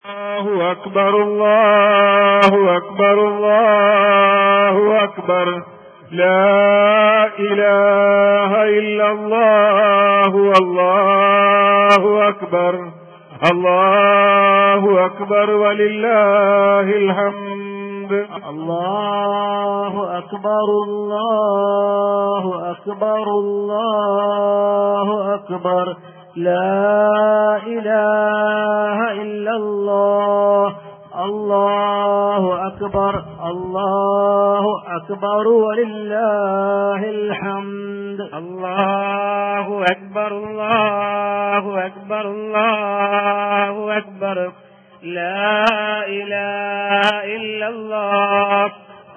الله أكبر الله أكبر الله أكبر لا إله إلا الله والله أكبر الله أكبر ولله الحمد الله أكبر الله أكبر الله أكبر لا إله إلا الله الله أكبر الله أكبر ولله الحمد الله أكبر الله أكبر الله أكبر لا إله إلا الله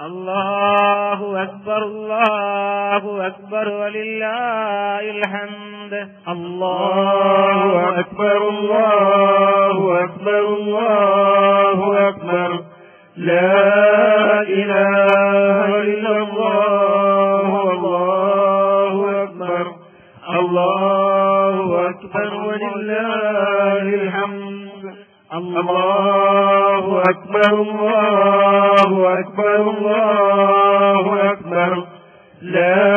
الله أكبر الله أكبر ولله الحمد الله أكبر الله أكبر الله أكبر لا إله إلا الله والله أكبر الله أكبر ولله الحمد الله أكبر الله أكبر الله أكبر لا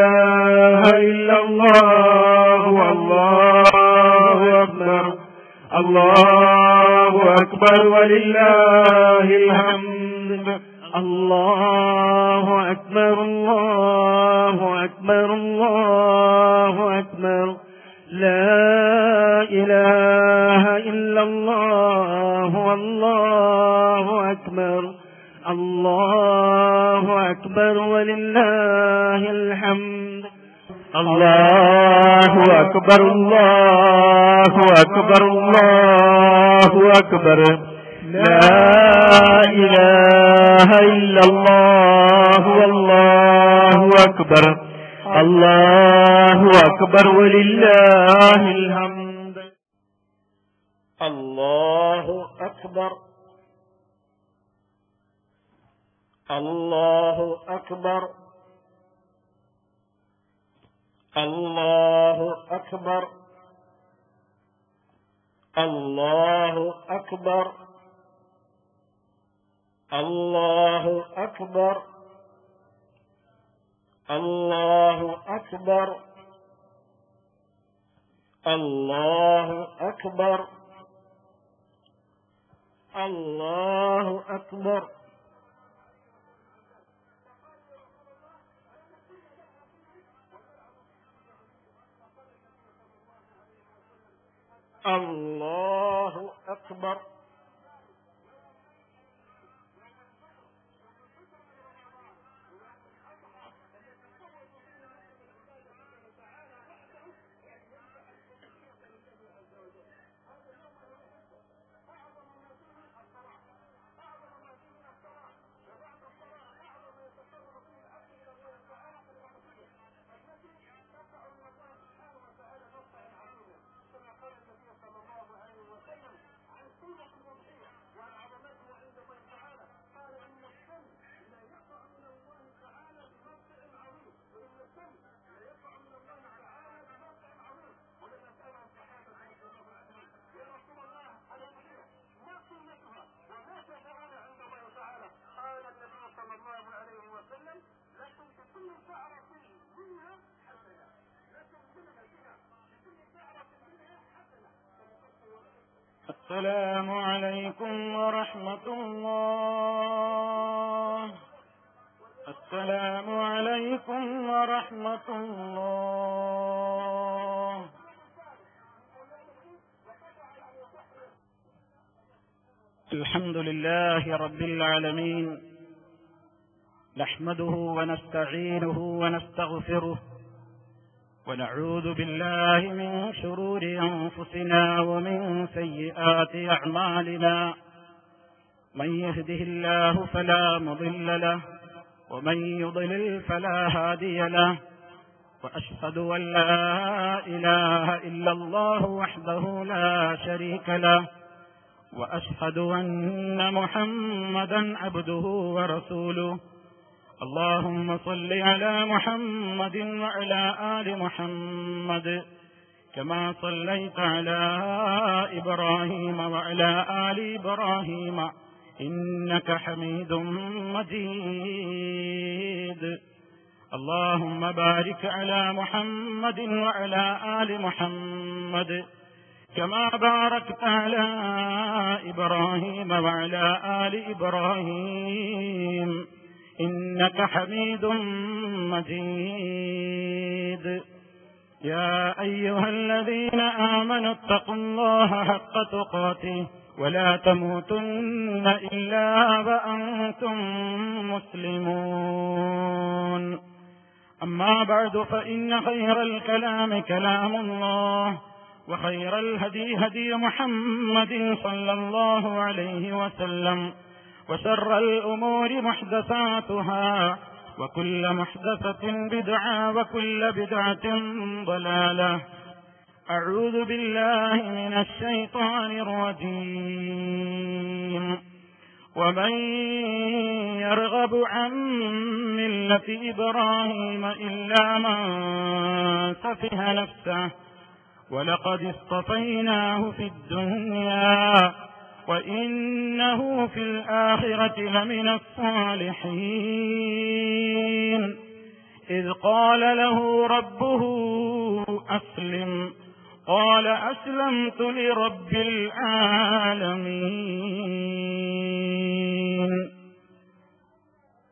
إله إلا الله والله أكبر الله أكبر ولله الحمد الله أكبر الله أكبر الله أكبر لا إله إلا الله والله أكبر الله أكبر ولله الحمد الله أكبر الله أكبر الله أكبر لا إله إلا الله والله أكبر الله أكبر ولله الحمد الله أكبر الله أكبر الله أكبر الله أكبر الله أكبر الله أكبر الله أكبر الله أكبر الله أكبر السلام عليكم ورحمة الله. السلام عليكم ورحمة الله. الحمد لله رب العالمين، نحمده ونستعينه ونستغفره ونعوذ بالله من شرور أنفسنا ومن سيئات أعمالنا، من يهده الله فلا مضل له ومن يضلل فلا هادي له، وأشهد أن لا إله إلا الله وحده لا شريك له، وأشهد أن محمدا عبده ورسوله. اللهم صل على محمد وعلى آل محمد كما صليت على إبراهيم وعلى آل إبراهيم إنك حميد مجيد. اللهم بارك على محمد وعلى آل محمد كما باركت على إبراهيم وعلى آل إبراهيم إنك حميد مجيد. يا أيها الذين آمنوا اتقوا الله حق تقاته ولا تموتن إلا وأنتم مسلمون. أما بعد فإن خير الكلام كلام الله وخير الهدي هدي محمد صلى الله عليه وسلم وشر الأمور محدثاتها وكل محدثة بدعة وكل بدعة ضلالة. أعوذ بالله من الشيطان الرجيم. ومن يرغب عن ملة إبراهيم إلا من سفه نفسه ولقد اصطفيناه في الدنيا وإنه في الآخرة لمن الصالحين. إذ قال له ربه أسلم قال أسلمت لرب العالمين.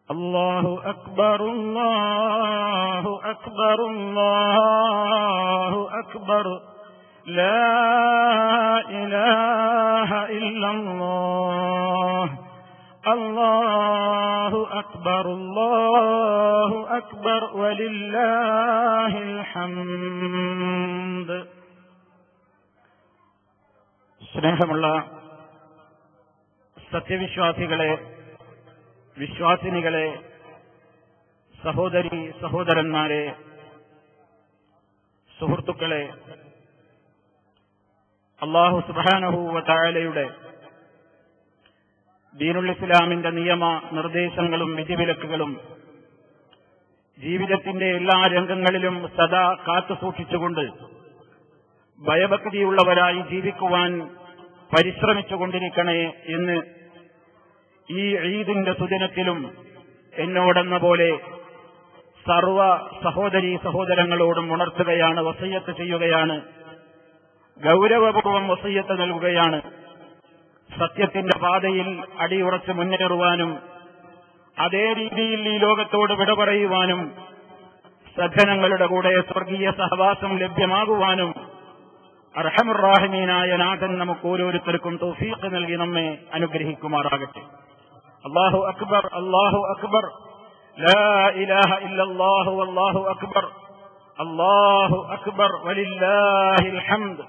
الله أكبر الله أكبر الله أكبر لا إله إلا الله. الله أكبر الله أكبر ولله الحمد. സ്നേഹമുള്ള സത്യവിശ്വാസികളെ, വിശ്വാസിനികളെ, സഹോദരി സഹോദരന്മാരെ, സുഹൃത്തുക്കളെ, അല്ലാഹു സുബ്ഹാനഹു വ തആലയുടെ ദീനുൽ ഇസ്ലാമിന്റെ നിയമ നിർദ്ദേശങ്ങളും വിധിവിലക്കുകളും ജീവിതത്തിന്റെ എല്ലാ രംഗങ്ങളിലും സദാ കാത്തുസൂക്ഷിച്ചുകൊണ്ട് ഭയഭക്തിയുള്ളവരായി ജീവിക്കുവാൻ പരിശ്രമിച്ചുകൊണ്ടിരിക്കണേ എന്ന് ഈ ഈദിന്റെ സുദിനത്തിലും എന്നോടെന്ന പോലെ സർവ സഹോദരീ സഹോദരങ്ങളോടും ഉണർത്തുകയാണ്, വസിയ്യത്ത് ചെയ്യുകയാണ്, ഗൗരവപൂർവ്വം വസിയ്യത്ത് നൽകുകയാണ്. സത്യത്തിന്റെ പാതയിൽ അടിയുറച്ച് മുന്നേറുവാനും അതേ രീതിയിൽ ഈ ലോകത്തോട് വിട പറയുവാനും സജ്ജനങ്ങളുടെ കൂടെ സ്വർഗീയ സഹവാസം ലഭ്യമാകുവാനും അർഹമുർ റഹീമീനായ നാഥൻ നമുക്ക് ഓരോരുത്തർക്കും തൗഫീഖ് നൽകി നമ്മെ അനുഗ്രഹിക്കുമാറാകട്ടെ. അല്ലാഹു അക്ബർ അല്ലാഹു അക്ബർ ലാ ഇലാഹ ഇല്ലല്ലാഹു വല്ലാഹു അക്ബർ അല്ലാഹു അക്ബർ വലില്ലാഹിൽ ഹംദ്.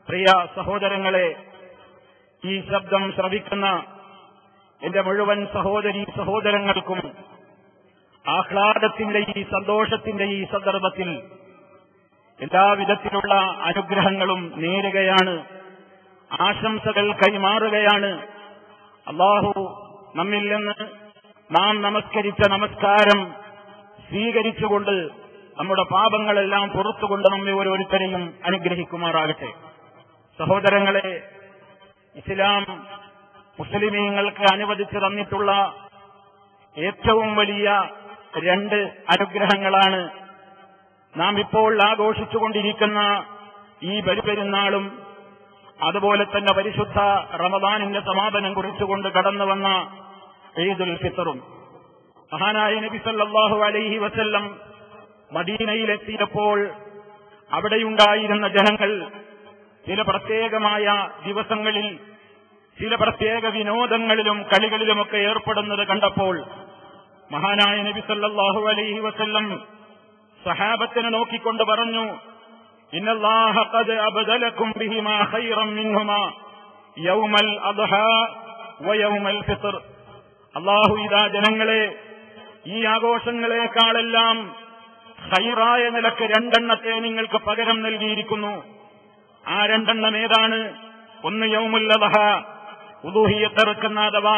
പ്രിയ സഹോദരങ്ങളെ, ഈ ശബ്ദം ശ്രവിക്കുന്ന എന്റെ മുഴുവൻ സഹോദരീ സഹോദരങ്ങൾക്കും ആഹ്ലാദത്തിന്റെ ഈ സന്തോഷത്തിന്റെ ഈ സന്ദർഭത്തിൽ എല്ലാവിധത്തിലുള്ള അനുഗ്രഹങ്ങളും നേരുകയാണ്, ആശംസകൾ കൈമാറുകയാണ്. അല്ലാഹു നമ്മിൽ നിന്ന് നാം നമസ്കരിച്ച നമസ്കാരം സ്വീകരിച്ചുകൊണ്ട് നമ്മുടെ പാപങ്ങളെല്ലാം പുറത്തുകൊണ്ട് നമ്മെ ഓരോരുത്തരെയും അനുഗ്രഹിക്കുമാറാകട്ടെ. സഹോദരങ്ങളെ, ഇസ്ലാം മുസ്ലിമീങ്ങൾക്ക് അനുവദിച്ചു തന്നിട്ടുള്ള ഏറ്റവും വലിയ രണ്ട് അനുഗ്രഹങ്ങളാണ് നാം ഇപ്പോൾ ആഘോഷിച്ചുകൊണ്ടിരിക്കുന്ന ഈ ബലിപെരുന്നാളും അതുപോലെ തന്നെ പരിശുദ്ധ റമദാനിന്റെ സമാപനം കുറിച്ചുകൊണ്ട് കടന്നുവന്ന ഈദുൽ ഫിത്തറും. മഹാനായ നബി സല്ലല്ലാഹു അലൈഹി വസല്ലം മദീനയിലെത്തിയപ്പോൾ അവിടെയുണ്ടായിരുന്ന ജനങ്ങൾ ചില പ്രത്യേകമായ ദിവസങ്ങളിൽ ചില പ്രത്യേക വിനോദങ്ങളിലും കളികളിലുമൊക്കെ ഏർപ്പെടുന്നത് കണ്ടപ്പോൾ മഹാനായ നബി സല്ലല്ലാഹു അലൈഹി വസല്ലം സഹാബത്തിനെ നോക്കിക്കൊണ്ട് പറഞ്ഞു, ഇന്നല്ലാഹ ഖദ് അബ്ദലകും ബിഹിമാ ഖൈറൻ മിൻഹുമാ യൗമൽ അദ്ഹാ വ യൗമൽ ഫിത്ർ. അല്ലാഹു ഇതാ ജനങ്ങളെ ഈ ആഘോഷങ്ങളെക്കാളെല്ലാം ഖൈറായ നിലക്ക് രണ്ടെണ്ണത്തെ നിങ്ങൾക്ക് പകരം നൽകിയിരിക്കുന്നു. ആ രണ്ടെണ്ണം ഏതാണ്? ഒന്ന് യൗമുൽ അദ്ഹാ, ഉദൂഹിയ്യത്ത് ഇറക്കുന്ന അഥവാ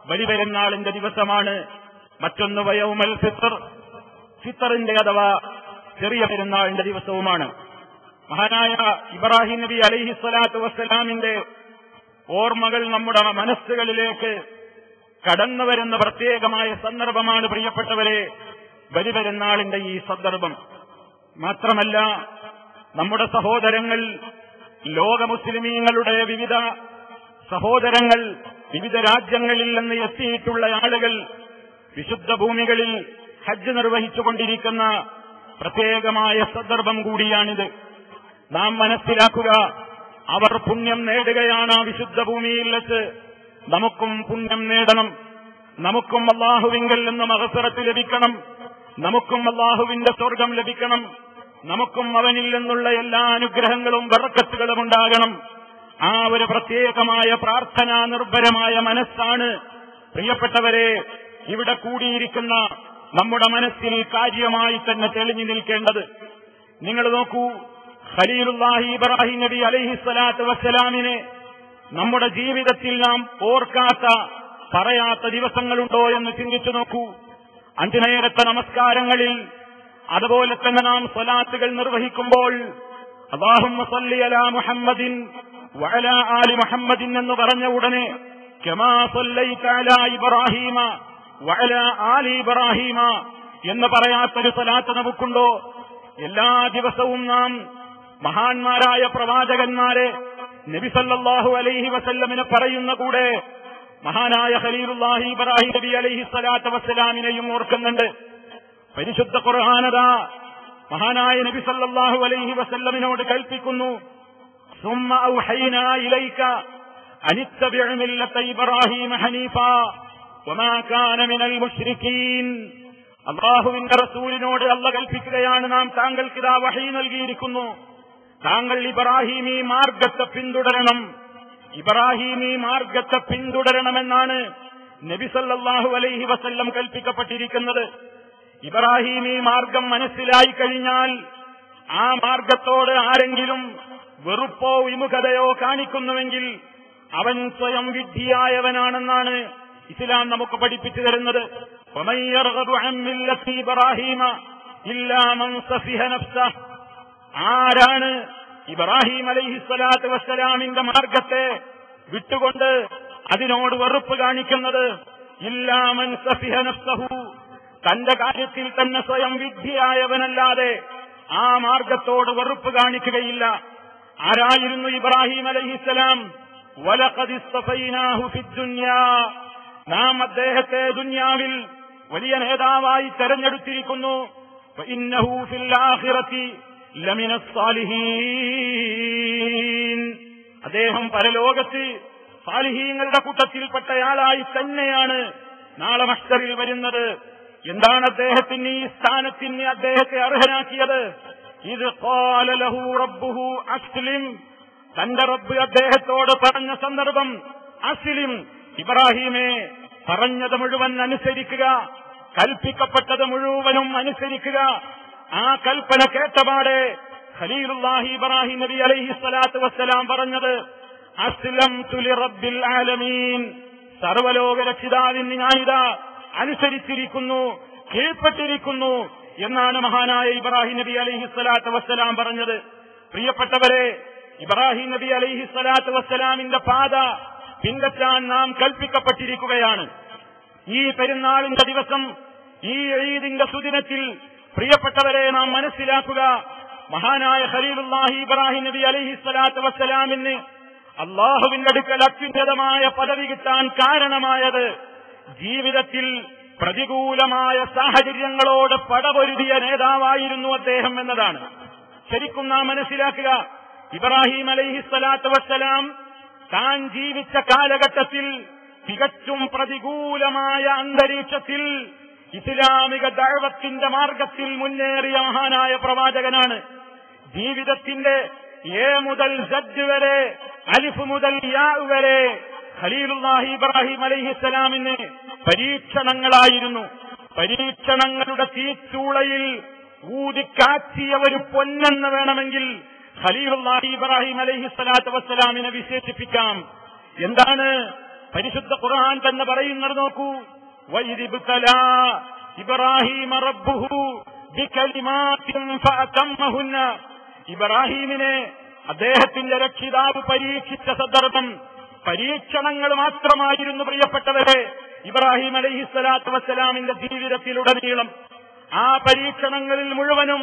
ബലിപെരുന്നാളിന്റെ ദിവസമാണ്. മറ്റൊന്ന് വയൗമൽ ഫിത്ർ, ഫിത്തറിന്റെ അഥവാ ചെറിയ പെരുന്നാളിന്റെ ദിവസവുമാണ്. മഹാനായ ഇബ്രാഹിം നബി അലൈഹിസ്സലാത്തു വസ്സലാമിന്റെ ഓർമ്മകൾ നമ്മുടെ മനസ്സുകളിലേക്ക് കടന്നുവരുന്ന പ്രത്യേകമായ സന്ദർഭമാണ് പ്രിയപ്പെട്ടവരെ ബലിപെരുന്നാളിന്റെ ഈ സന്ദർഭം. മാത്രമല്ല, നമ്മുടെ സഹോദരങ്ങൾ, ലോക മുസ്ലിമീങ്ങളുടെ വിവിധ സഹോദരങ്ങൾ, വിവിധ രാജ്യങ്ങളിൽ നിന്ന് എത്തിയിട്ടുള്ള ആളുകൾ വിശുദ്ധ ഭൂമികളിൽ ഹജ്ജ് നിർവഹിച്ചുകൊണ്ടിരിക്കുന്ന പ്രത്യേകമായ സന്ദർഭം കൂടിയാണിത്. നാം മനസ്സിലാക്കുക, അവർ പുണ്യം നേടുകയാണ് ആ വിശുദ്ധ ഭൂമിയിൽ വെച്ച്. നമുക്കും പുണ്യം നേടണം, നമുക്കും അല്ലാഹുവിങ്കൽ നിന്ന് മഗ്ഫിറത്ത് ലഭിക്കണം, നമുക്കും അല്ലാഹുവിന്റെ സ്വർഗം ലഭിക്കണം, നമുക്കും അവനിൽ നിന്നുള്ള എല്ലാ അനുഗ്രഹങ്ങളും ബറക്കത്തുകളും ഉണ്ടാകണം. ആ ഒരു പ്രത്യേകമായ പ്രാർത്ഥനാ നിർഭരമായ മനസ്സാണ് പ്രിയപ്പെട്ടവരെ ഇവിടെ കൂടിയിരിക്കുന്ന നമ്മുടെ മനസ്സിൽ കാര്യമായി തന്നെ തെളിഞ്ഞു നിൽക്കേണ്ടത്. നിങ്ങൾ നോക്കൂ, ഖലീലുല്ലാഹി ഇബ്രാഹിം നബി അലൈഹിസ്സലാത്തു വസ്സലാമിനെ നമ്മുടെ ജീവിതത്തിൽ നാം ഓർക്കാത്ത, പറയാത്ത ദിവസങ്ങളുണ്ടോ എന്ന് ചിന്തിച്ചു നോക്കൂ. 5 നേരത്തെ നമസ്കാരങ്ങളിൽ, അതുപോലെ തന്നെ നാം സ്വലാത്തുകൾ നിർവഹിക്കുമ്പോൾ അല്ലാഹുമ്മ സ്വല്ലി അലാ മുഹമ്മദിൻ വഅലാ ആലി മുഹമ്മദിൻ എന്ന് പറഞ്ഞ ഉടനെ കമാ സ്വല്ലൈത അലാ ഇബ്രാഹീമ വഅലാ ആലി ഇബ്രാഹീമ എന്ന് പറയാത്തൊരു സ്വലാത്ത് നമുക്കുണ്ടോ? എല്ലാ ദിവസവും നാം മഹാന്മാരായ പ്രവാചകന്മാരെ നബി സല്ലല്ലാഹു അലൈഹി വസല്ലമിനെ പറയുന്ന കൂടെ മഹാനായ ഖലീലുല്ലാഹി ഇബ്രാഹിം നബി അലൈഹിസ്സലാത്തു വസ്സലാമിനെയും ഓർക്കുന്നുണ്ട്. പരിശുദ്ധ ഖുർആനത മഹാനായ നബി സല്ലല്ലാഹു അലൈഹി വസല്ലമിനോട് കൽപ്പിക്കുന്നു, സുമ്മ ഔഹൈനാ ഇലൈക അനിത്തബിഉ മില്ലത ഇബ്രാഹീമ ഹനീഫാ വമാ കാന മിനൽ മുശ്രിക്കീൻ. അല്ലാഹുവിന്റെ റസൂലിനോട് അല്ലാഹു കൽപ്പിക്കുകയാണ്, നാം താങ്കൾക്ക് ഇതാ വഹീ നൽകിയിരിക്കുന്നു, താങ്കൾ ഇബ്രാഹീമി മാർഗത്തെ പിന്തുടരണം, ഇബ്രാഹീമി മാർഗത്തെ പിന്തുടരണമെന്നാണ് നബി സല്ലല്ലാഹു അലൈഹി വസല്ലം കൽപ്പിക്കപ്പെട്ടിരിക്കുന്നത്. ഇബ്രാഹീമി മാർഗം മനസ്സിലായി കഴിഞ്ഞാൽ ആ മാർഗത്തോട് ആരെങ്കിലും വെറുപ്പോ വിമുഖതയോ കാണിക്കുന്നുവെങ്കിൽ അവൻ സ്വയം വിഡ്ഢിയായവനാണെന്നാണ് ഇസ്ലാം നമുക്ക് പഠിപ്പിച്ചു തരുന്നത്. വമൻ യർഗബു അൻ മില്ലത്തി ഇബ്രാഹീമ ഇല്ലാ മൻ സഫിഹ നഫ്സഹ്. ആരാണ് ഇബ്രാഹിം അലൈഹിസ്സലാത്തു വസ്സലാമിന്റെ മാർഗത്തെ വിട്ടുകൊണ്ട് അതിനോട് വെറുപ്പ് കാണിക്കുന്നത്? ഇല്ലാ മൻ സഫിഹ നഫ്സഹു. തന്റെ കാര്യത്തിൽ തന്നെ സ്വയം വിഡ്ഢിയായവനല്ലാതെ ആ മാർഗത്തോട് വെറുപ്പ് കാണിക്കുകയില്ല. ആരായിരുന്നു ഇബ്രാഹിം അലൈഹിസ്സലാം? വലഖദ് ഇസ്തഫൈനാഹു ഫിദ്ദുനിയാ. നാം അദ്ദേഹത്തെ ദുനിയാവിൽ വലിയ നേതാവായി തെരഞ്ഞെടുത്തിരിക്കുന്നു. വഇന്നഹു ഫിൽ ആഖിറതി ലമിനസ് സാലിഹീൻ. അദ്ദേഹം പരലോകത്ത് സാലിഹീങ്ങളുടെ കൂട്ടത്തിൽപ്പെട്ടയാളായി തന്നെയാണ് നാളെ മഹ്ശറിൽ വരുന്നത്. എന്താണ് അദ്ദേഹത്തിന് ഈ സ്ഥാനത്തിന് അദ്ദേഹത്തെ അർഹനാക്കിയത്? ഇത് ഖാല ലഹു റബ്ബുഹു അസ്ലിം. തന്റെ റബ്ബ് അദ്ദേഹത്തോട് പറഞ്ഞ സന്ദർഭം അസ്ലിം, ഇബ്രാഹീമെ പറഞ്ഞത് മുഴുവൻ അനുസരിക്കുക, കൽപ്പിക്കപ്പെട്ടത് മുഴുവനും അനുസരിക്കുക. ആ കൽപ്പന കേട്ടപാടെ ഖലീലുല്ലാഹി ഇബ്രാഹിം നബി അലൈഹിസ്സലാത്തു വസ്സലാം പറഞ്ഞത് അസ്ലംതു ലിറബ്ബിൽ ആലമീൻ. സർവലോക രക്ഷിതാവിന് ഞാനിതാ അനുസരിച്ചിരിക്കുന്നു, കീഴ്പ്പെട്ടിരിക്കുന്നു എന്നാണ് മഹാനായ ഇബ്രാഹിം നബി അലൈഹിസ്സലാത്തു വസ്സലാം പറഞ്ഞത്. പ്രിയപ്പെട്ടവരെ, ഇബ്രാഹിം നബി അലൈഹിസ്സലാത്തു വസ്സലാമിന്റെ പാത പിൻപറ്റാൻ നാം കൽപ്പിക്കപ്പെട്ടിരിക്കുകയാണ്. ഈ പെരുന്നാളിന്റെ ദിവസം, ഈ ഈദിന്റെ സുദിനത്തിൽ പ്രിയപ്പെട്ടവരെ നാം മനസ്സിലാക്കുക, മഹാനായ ഖലീലുല്ലാഹി ഇബ്രാഹിം നബി അലൈഹിസ്സലാത്തു വസ്സലാമിന് അല്ലാഹുവിന്റെ അടുക്കൽ അത്യുന്നതമായ പദവി കിട്ടാൻ കാരണമായത് ജീവിതത്തിൽ പ്രതികൂലമായ സാഹചര്യങ്ങളോട് പടപൊരുതിയ നേതാവായിരുന്നു അദ്ദേഹം എന്നതാണ്. ശരിക്കും നാം മനസ്സിലാക്കുക, ഇബ്രാഹിം അലൈഹിസ്സലാത്തു വസ്സലാം താൻ ജീവിച്ച കാലഘട്ടത്തിൽ തികച്ചും പ്രതികൂലമായ അന്തരീക്ഷത്തിൽ ഇസ്ലാമിക ദഅവത്തിന്റെ മാർഗത്തിൽ മുന്നേറിയ മഹാനായ പ്രവാചകനാണ്. ജീവിതത്തിന്റെ എ മുതൽ സദ് വരെ, അലിഫ് മുതൽ യാ വരെ ഖലീലുല്ലാഹി ഇബ്രാഹിം അലൈഹിസ്സലാമിന് പരീക്ഷണങ്ങളായിരുന്നു. പരീക്ഷണങ്ങളുടെ തീച്ചൂളയിൽ ഊതിക്കാച്ചിയ ഒരു പൊന്നെന്ന് വേണമെങ്കിൽ ഖലീലുല്ലാഹി ഇബ്രാഹിം അലൈഹിസ്സലാത്തു വസ്സലാമിനെ വിശേഷിപ്പിക്കാം. എന്താണ് പരിശുദ്ധ ഖുർആൻ തന്നെ പറയുന്നത് നോക്കൂ. വഇദ്ബ്തലാ ഇബ്രാഹീമ റബ്ബുഹു ബികലിമാത്തിൻ ഫഅതമ്മഹുന്ന. ഇബ്രാഹീമിനെ അദ്ദേഹത്തിന്റെ രക്ഷിതാവ് പരീക്ഷിച്ച സന്ദർഭം പരീക്ഷണങ്ങൾ മാത്രമായിരുന്നു. പ്രിയപ്പെട്ടവരെ, ഇബ്രാഹിം അലൈഹിസ്സലാത്തു വസ്സലാമിന്റെ ജീവിതത്തിലുടനീളം ആ പരീക്ഷണങ്ങളിൽ മുഴുവനും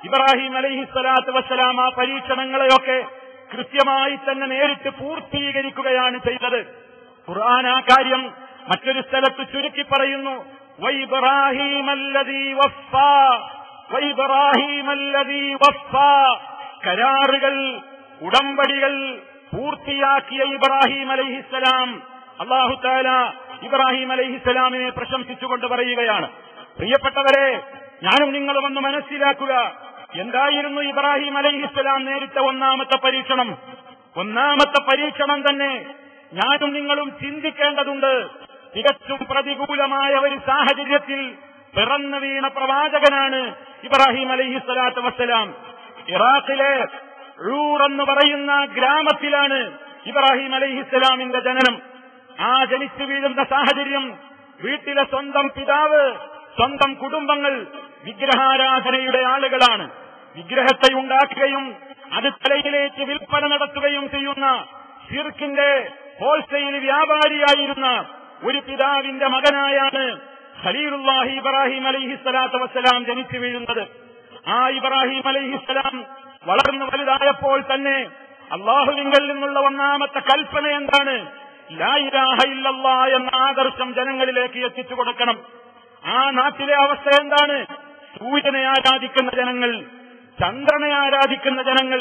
ഇബ്രാഹിം അലൈഹിസ്സലാത്തു വസ്സലാം ആ പരീക്ഷണങ്ങളെയൊക്കെ കൃത്യമായി തന്നെ നേരിട്ട് പൂർത്തീകരിക്കുകയാണ് ചെയ്തത്. ഖുർആൻ ആ കാര്യം മറ്റൊരു സ്ഥലത്ത് ചുരുക്കി പറയുന്നു. കരാറുകൾ, ഉടമ്പടികൾ പൂർത്തിയാക്കിയ ഇബ്രാഹിം അലൈഹിസ്സലാം, അല്ലാഹു തആല ഇബ്രാഹിം അലൈഹിസ്സലാമിനെ പ്രശംസിച്ചുകൊണ്ട് പറയുകയാണ്. പ്രിയപ്പെട്ടവരെ, ഞാനും നിങ്ങളും ഒന്ന് മനസ്സിലാക്കുക, എന്തായിരുന്നു ഇബ്രാഹിം അലൈഹിസ്സലാം നേരിട്ട ഒന്നാമത്തെ പരീക്ഷണം? ഒന്നാമത്തെ പരീക്ഷണം തന്നെ ഞാനും നിങ്ങളും ചിന്തിക്കേണ്ടതുണ്ട്. തികച്ചും പ്രതികൂലമായ ഒരു സാഹചര്യത്തിൽ പിറന്നു വീണ പ്രവാചകനാണ് ഇബ്രാഹിം അലൈഹിസ്സലാത്തു വസ്സലാം. ഇറാഖിലെ ഊർ എന്ന് പറയുന്ന ഗ്രാമത്തിലാണ് ഇബ്രാഹിം അലൈഹിസ്സലാമിന്റെ ജനനം. ആ ജനിച്ചു വീഴുന്ന സാഹചര്യം, വീട്ടിലെ സ്വന്തം പിതാവ്, സ്വന്തം കുടുംബങ്ങൾ വിഗ്രഹാരാധനയുടെ ആളുകളാണ്. വിഗ്രഹത്തെ ഉണ്ടാക്കുകയും അത് തലയിലേക്ക് വിൽപ്പന നടത്തുകയും ചെയ്യുന്ന ശിർക്കിന്റെ ഹോൾസെയിൽ വ്യാപാരിയായിരുന്ന ഒരു പിതാവിന്റെ മകനായാണ് ഖലീലുല്ലാഹി ഇബ്രാഹിം അലൈഹിസ്സലാത്തു വസ്സലാം ജനിച്ചു വീഴുന്നത്. ആ ഇബ്രാഹിം അലൈഹിസ്സലാം വളർന്നു വലുതായപ്പോൾ തന്നെ അല്ലാഹുവിങ്കൽ നിന്നുള്ള ഒന്നാമത്തെ കൽപ്പന എന്താണ്? ലാ ഇലാഹ ഇല്ലല്ലാഹ് എന്ന ആദർശം ജനങ്ങളിലേക്ക് എത്തിച്ചു കൊടുക്കണം. ആ നാട്ടിലെ അവസ്ഥ എന്താണ്? സൂര്യനെ ആരാധിക്കുന്ന ജനങ്ങൾ, ചന്ദ്രനെ ആരാധിക്കുന്ന ജനങ്ങൾ,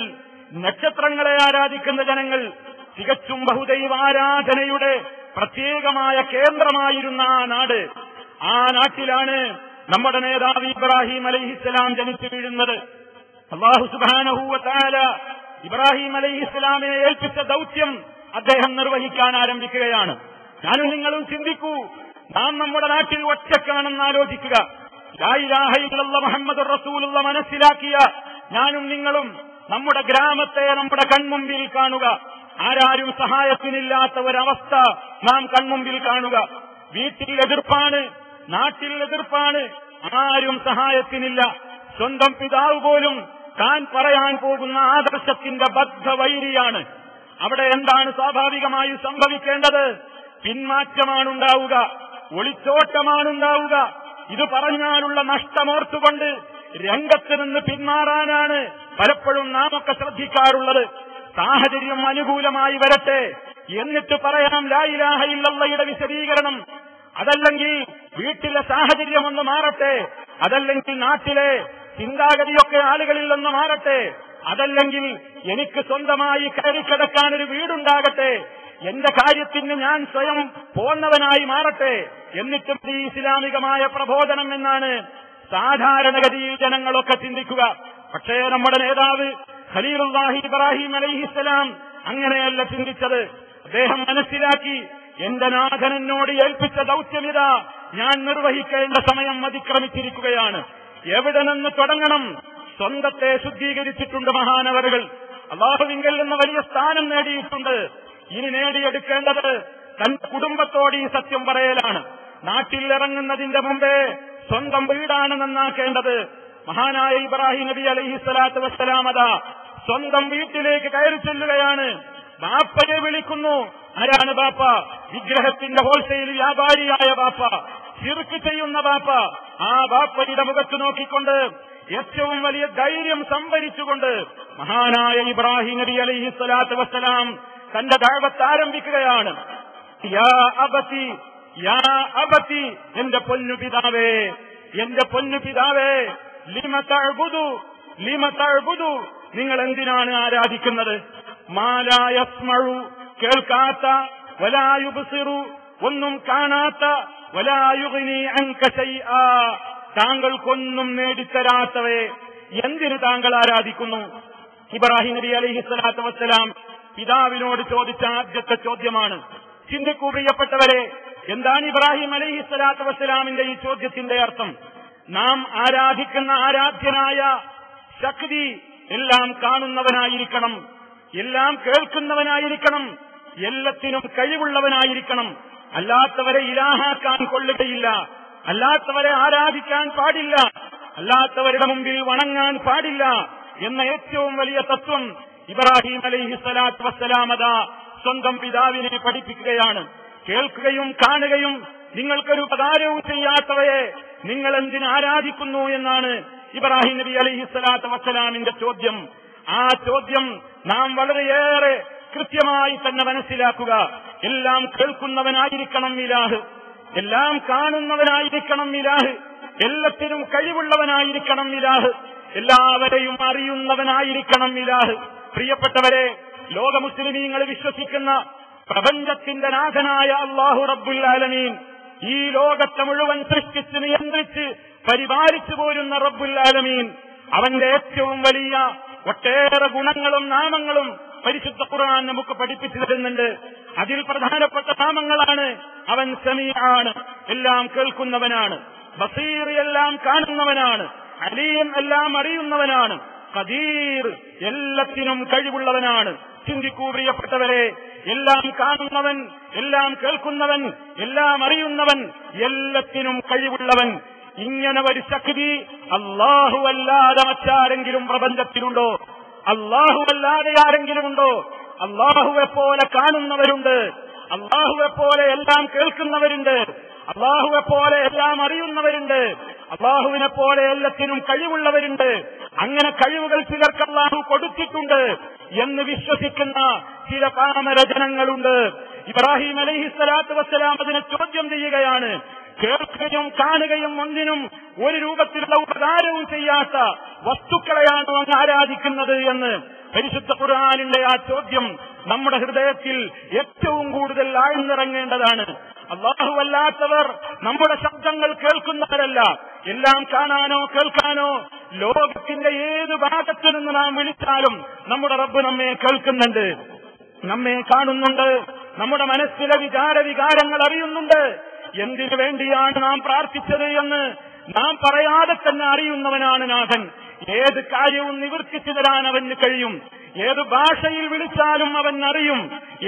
നക്ഷത്രങ്ങളെ ആരാധിക്കുന്ന ജനങ്ങൾ, തികച്ചും ബഹുദൈവാരാധനയുടെ പ്രത്യേകമായ കേന്ദ്രമായിരുന്ന ആ നാട്. ആ നാട്ടിലാണ് നമ്മുടെ നേതാവ് ഇബ്രാഹിം അലൈഹിസ്സലാം ജനിച്ചു വീഴുന്നത്. അല്ലാഹു സുബ്ഹാനഹു വ തആല ഇബ്രാഹിം അലൈഹിസ്സലാമിനെ ഏൽപ്പിച്ച ദൗത്യം അദ്ദേഹം നിർവഹിക്കാൻ ആരംഭിക്കുകയാണ്. ഞാനും നിങ്ങളും ചിന്തിക്കൂ, നാം നമ്മുടെ നാട്ടിൽ ഒറ്റക്കാണെന്ന് ആലോചിക്കുക. ലാ ഇലാഹ ഇല്ലല്ലാഹ് മുഹമ്മദുർ റസൂലുള്ളാഹ് മനസ്സിലാക്കിയ ഞാനും നിങ്ങളും നമ്മുടെ ഗ്രാമത്തെ നമ്മുടെ കൺമുമ്പിൽ കാണുക. ആരാരും സഹായത്തിനില്ലാത്ത ഒരവസ്ഥ നാം കൺമുമ്പിൽ കാണുക. വീട്ടിൽ എതിർപ്പാണ്, നാട്ടിൽ എതിർപ്പാണ്, ആരും സഹായത്തിനില്ല. സ്വന്തം പിതാവ് പോലും താൻ പറയാൻ പോകുന്ന ആദർശത്തിന്റെ ബദ്ധവൈരിയാണ്. അവിടെ എന്താണ് സ്വാഭാവികമായും സംഭവിക്കേണ്ടത്? പിന്മാറ്റമാണുണ്ടാവുക, ഒളിച്ചോട്ടമാണുണ്ടാവുക. ഇത് പറഞ്ഞാലുള്ള നഷ്ടമോർത്തുകൊണ്ട് രംഗത്ത് നിന്ന് പിന്മാറാനാണ് പലപ്പോഴും നാം ഒക്കെ ശ്രദ്ധിക്കാറുള്ളത്. സാഹചര്യം അനുകൂലമായി വരട്ടെ, എന്നിട്ട് പറയാം ലാ ഇലാഹ ഇല്ലല്ലാഹയുടെ വിശദീകരണം. അതല്ലെങ്കിൽ വീട്ടിലെ സാഹചര്യം ഒന്ന് മാറട്ടെ, അതല്ലെങ്കിൽ നാട്ടിലെ ചിന്താഗതിയൊക്കെ ആളുകളിൽ നിന്ന് മാറട്ടെ, അതല്ലെങ്കിൽ എനിക്ക് സ്വന്തമായി കയറിക്കിടക്കാൻ ഒരു വീടുണ്ടാകട്ടെ, എന്റെ കാര്യത്തിന് ഞാൻ സ്വയം പോന്നവനായി മാറട്ടെ, എന്നിട്ടും ഈ ഇസ്ലാമികമായ പ്രബോധനം എന്നാണ് സാധാരണഗതിയിൽ ജനങ്ങളൊക്കെ ചിന്തിക്കുക. പക്ഷേ നമ്മുടെ നേതാവ് ഖലീലുല്ലാഹി ഇബ്രാഹിം അലൈഹിസ്സലാം അങ്ങനെയല്ല ചിന്തിച്ചത്. അദ്ദേഹം മനസ്സിലാക്കി, എന്റെ നാഥൻ എന്നോട് ഏൽപ്പിച്ച ദൗത്യമിതാ ഞാൻ നിർവഹിക്കേണ്ട സമയം അതിക്രമിച്ചിരിക്കുകയാണ്. എവിടെ നിന്ന് തുടങ്ങണം? സ്വന്തത്തെ ശുദ്ധീകരിച്ചിട്ടുണ്ട് മഹാനവറുകൾ. അല്ലാഹുവിങ്കൽ നിന്ന് വലിയ സ്ഥാനം നേടിയിട്ടുണ്ട്. ഇനി നേടിയെടുക്കേണ്ടത് തന്റെ കുടുംബത്തോട് ഈ സത്യം പറയലാണ്. നാട്ടിൽ ഇറങ്ങുന്നതിന്റെ മുമ്പേ സ്വന്തം വീടാണ് നന്നാക്കേണ്ടത്. മഹാനായ ഇബ്രാഹിം നബി അലൈഹിസ്സലാത്തു വസ്സലാം അതാ സ്വന്തം വീട്ടിലേക്ക് കയറി ചെല്ലുകയാണ്. ബാപ്പയെ വിളിക്കുന്നു. ആരാണ് ബാപ്പ? വിഗ്രഹത്തിന്റെ ഹോൾസെയിൽ വ്യാപാരിയായ ബാപ്പ, ശിർക്ക് ചെയ്യുന്ന ബാപ്പ. ആ ബാപ്പയുടെ മുഖത്ത് നോക്കിക്കൊണ്ട് ഏറ്റവും വലിയ ധൈര്യം സംഭരിച്ചുകൊണ്ട് മഹാനായ ഇബ്രാഹിം നബി അലൈഹിസ്സലാത്തു വസ്സലാം തന്റെ ദഅവത്ത് ആരംഭിക്കുകയാണ്. യാ അബതി, യാ അബതി, എന്റെ പൊന്നു പിതാവേ, എന്റെ പൊന്നു പിതാവേ, ലിമ തഅബുദു, ലിമ തഅബുദു, നിങ്ങൾ എന്തിനാണ് ആരാധിക്കുന്നത്? മാ ലാ യസ്മഉ, കേൾക്കാത്ത, വലാ യുബ്സിറു, ഒന്നും കാണാത്ത, വലാ യുഗ്നി അൻക ശൈആ, താങ്കൾക്കൊന്നും നേടിത്തരാത്തവയെ എന്തിന് താങ്കൾ ആരാധിക്കുന്നു? ഇബ്രാഹിം നബി അലൈഹിസ്സലാത്തു വസ്സലാം പിതാവിനോട് ചോദിച്ച ആദ്യത്തെ ചോദ്യമാണ്. ചിന്തിക്കൂ പ്രിയപ്പെട്ടവരെ, എന്താണ് ഇബ്രാഹിം അലൈഹിസ്സലാത്തു വസ്സലാമിന്റെ ഈ ചോദ്യത്തിന്റെ അർത്ഥം? നാം ആരാധിക്കുന്ന ആരാധ്യനായ ശക്തി എല്ലാം കാണുന്നവനായിരിക്കണം, എല്ലാം കേൾക്കുന്നവനായിരിക്കണം, എല്ലാത്തിനും കഴിവുള്ളവനായിരിക്കണം. അല്ലാത്തവരെ ഇലാഹാക്കാൻ കൊള്ളുകയില്ല, അല്ലാത്തവരെ ആരാധിക്കാൻ പാടില്ല. അല്ലാത്തവരുടെ മുമ്പിൽ വണങ്ങാൻ പാടില്ല എന്ന ഏറ്റവും വലിയ തത്വം ഇബ്രാഹിം അലൈഹിസ്സലാത്തു വസ്സലാം അതാ സ്വന്തം പിതാവിനെ പഠിപ്പിക്കുകയാണ്. കേൾക്കുകയും കാണുകയും നിങ്ങൾക്കൊരു ഉപകാരവും ചെയ്യാത്തവയെ നിങ്ങൾ എന്തിന് ആരാധിക്കുന്നു എന്നാണ് ഇബ്രാഹിം നബി അലൈഹിസ്സലാത്തു വസ്സലാമിന്റെ ചോദ്യം. ആ ചോദ്യം നാം വളരെയേറെ കൃത്യമായി തന്നെ മനസ്സിലാക്കുക. എല്ലാം കേൾക്കുന്നവനായിരിക്കണം ഇലാഹ്, എല്ലാം കാണുന്നവനായിരിക്കണം ഇലാഹ്, എല്ലാത്തിനും കഴിവുള്ളവനായിരിക്കണം ഇലാഹ്, എല്ലാവരെയും അറിയുന്നവനായിരിക്കണം ഇലാഹ്. പ്രിയപ്പെട്ടവരെ, ലോക മുസ്ലിമീങ്ങൾ വിശ്വസിക്കുന്ന പ്രപഞ്ചത്തിന്റെ നാഥനായ അല്ലാഹു റബ്ബുൽ ആലമീൻ, ഈ ലോകത്തെ മുഴുവൻ സൃഷ്ടിച്ച് നിയന്ത്രിച്ച് പരിപാലിച്ചു പോരുന്ന റബ്ബുൽ ആലമീൻ, അവന്റെ ഏറ്റവും വലിയ ഒട്ടേറെ ഗുണങ്ങളും നാമങ്ങളും പരിശുദ്ധ ഖുർആൻ നമുക്ക് പഠിപ്പിച്ചു തരുന്നുണ്ട്. അതിൽ പ്രധാനപ്പെട്ട നാമങ്ങളാണ് അവൻ സമീഅാണ്, എല്ലാം കേൾക്കുന്നവനാണ്, ബസീർ, എല്ലാം കാണുന്നവനാണ്, അലീം, എല്ലാം അറിയുന്നവനാണ്, ഖദീർ, എല്ലാത്തിനും കഴിവുള്ളവനാണ്. ചിന്തിക്കൂ പ്രിയപ്പെട്ടവരെ, എല്ലാം കാണുന്നവൻ, എല്ലാം കേൾക്കുന്നവൻ, എല്ലാം അറിയുന്നവൻ, എല്ലാത്തിനും കഴിവുള്ളവൻ. ഇങ്ങനെ ഒരു ശക്തി അല്ലാഹു അല്ലാതെ മറ്റാരെങ്കിലും പ്രപഞ്ചത്തിലുണ്ടോ? അല്ലാഹു അല്ലാതെ ആരെങ്കിലും ഉണ്ടോ? അല്ലാഹുവെ പോലെ കാണുന്നവരുണ്ട്, അല്ലാഹുവെ പോലെ എല്ലാം കേൾക്കുന്നവരുണ്ട്, അല്ലാഹുവെ പോലെ എല്ലാം അറിയുന്നവരുണ്ട്, അല്ലാഹുവിനെ പോലെ എല്ലാത്തിനും കഴിവുള്ളവരുണ്ട്. അങ്ങനെ കഴിവുകൾ ചിലർക്ക് അല്ലാഹു കൊടുത്തിട്ടുണ്ട് എന്ന് വിശ്വസിക്കുന്ന ചില പാമര ജനങ്ങളുണ്ട്. ഇബ്രാഹിം അലൈഹിസ്സലാത്തു വസ്സലാം അതിനെ ചോദ്യം ചെയ്യുകയാണ്. കേൾക്കുകയും കാണുകയും ഒന്നിനും ഒരു രൂപത്തിലുള്ള ഉപകാരവും ചെയ്യാത്ത വസ്തുക്കളെയാണോ അങ്ങ് ആരാധിക്കുന്നത് എന്ന്. പരിശുദ്ധ ഖുർആനിന്റെ ആ ചോദ്യം നമ്മുടെ ഹൃദയത്തിൽ ഏറ്റവും കൂടുതൽ ആഴ്ന്നിറങ്ങേണ്ടതാണ്. അല്ലാഹു അല്ലാത്തവർ നമ്മുടെ ശബ്ദങ്ങൾ കേൾക്കുന്നവരല്ല. എല്ലാം കാണാനോ കേൾക്കാനോ ലോകത്തിന്റെ ഏത് ഭാഗത്തു നിന്ന് നാം വിളിച്ചാലും നമ്മുടെ റബ്ബ് നമ്മെ കേൾക്കുന്നുണ്ട്, നമ്മെ കാണുന്നുണ്ട്, നമ്മുടെ മനസ്സിലെ വികാരങ്ങൾ അറിയുന്നുണ്ട്. എന്തിനു വേണ്ടിയാണ് നാം പ്രാർത്ഥിച്ചത് എന്ന് നാം പറയാതെ തന്നെ അറിയുന്നവനാണ് നാഥൻ. ഏത് കാര്യവും നിവർത്തിച്ചു തരാൻ അവന് കഴിയും. ഏത് ഭാഷയിൽ വിളിച്ചാലും അവൻ അറിയും,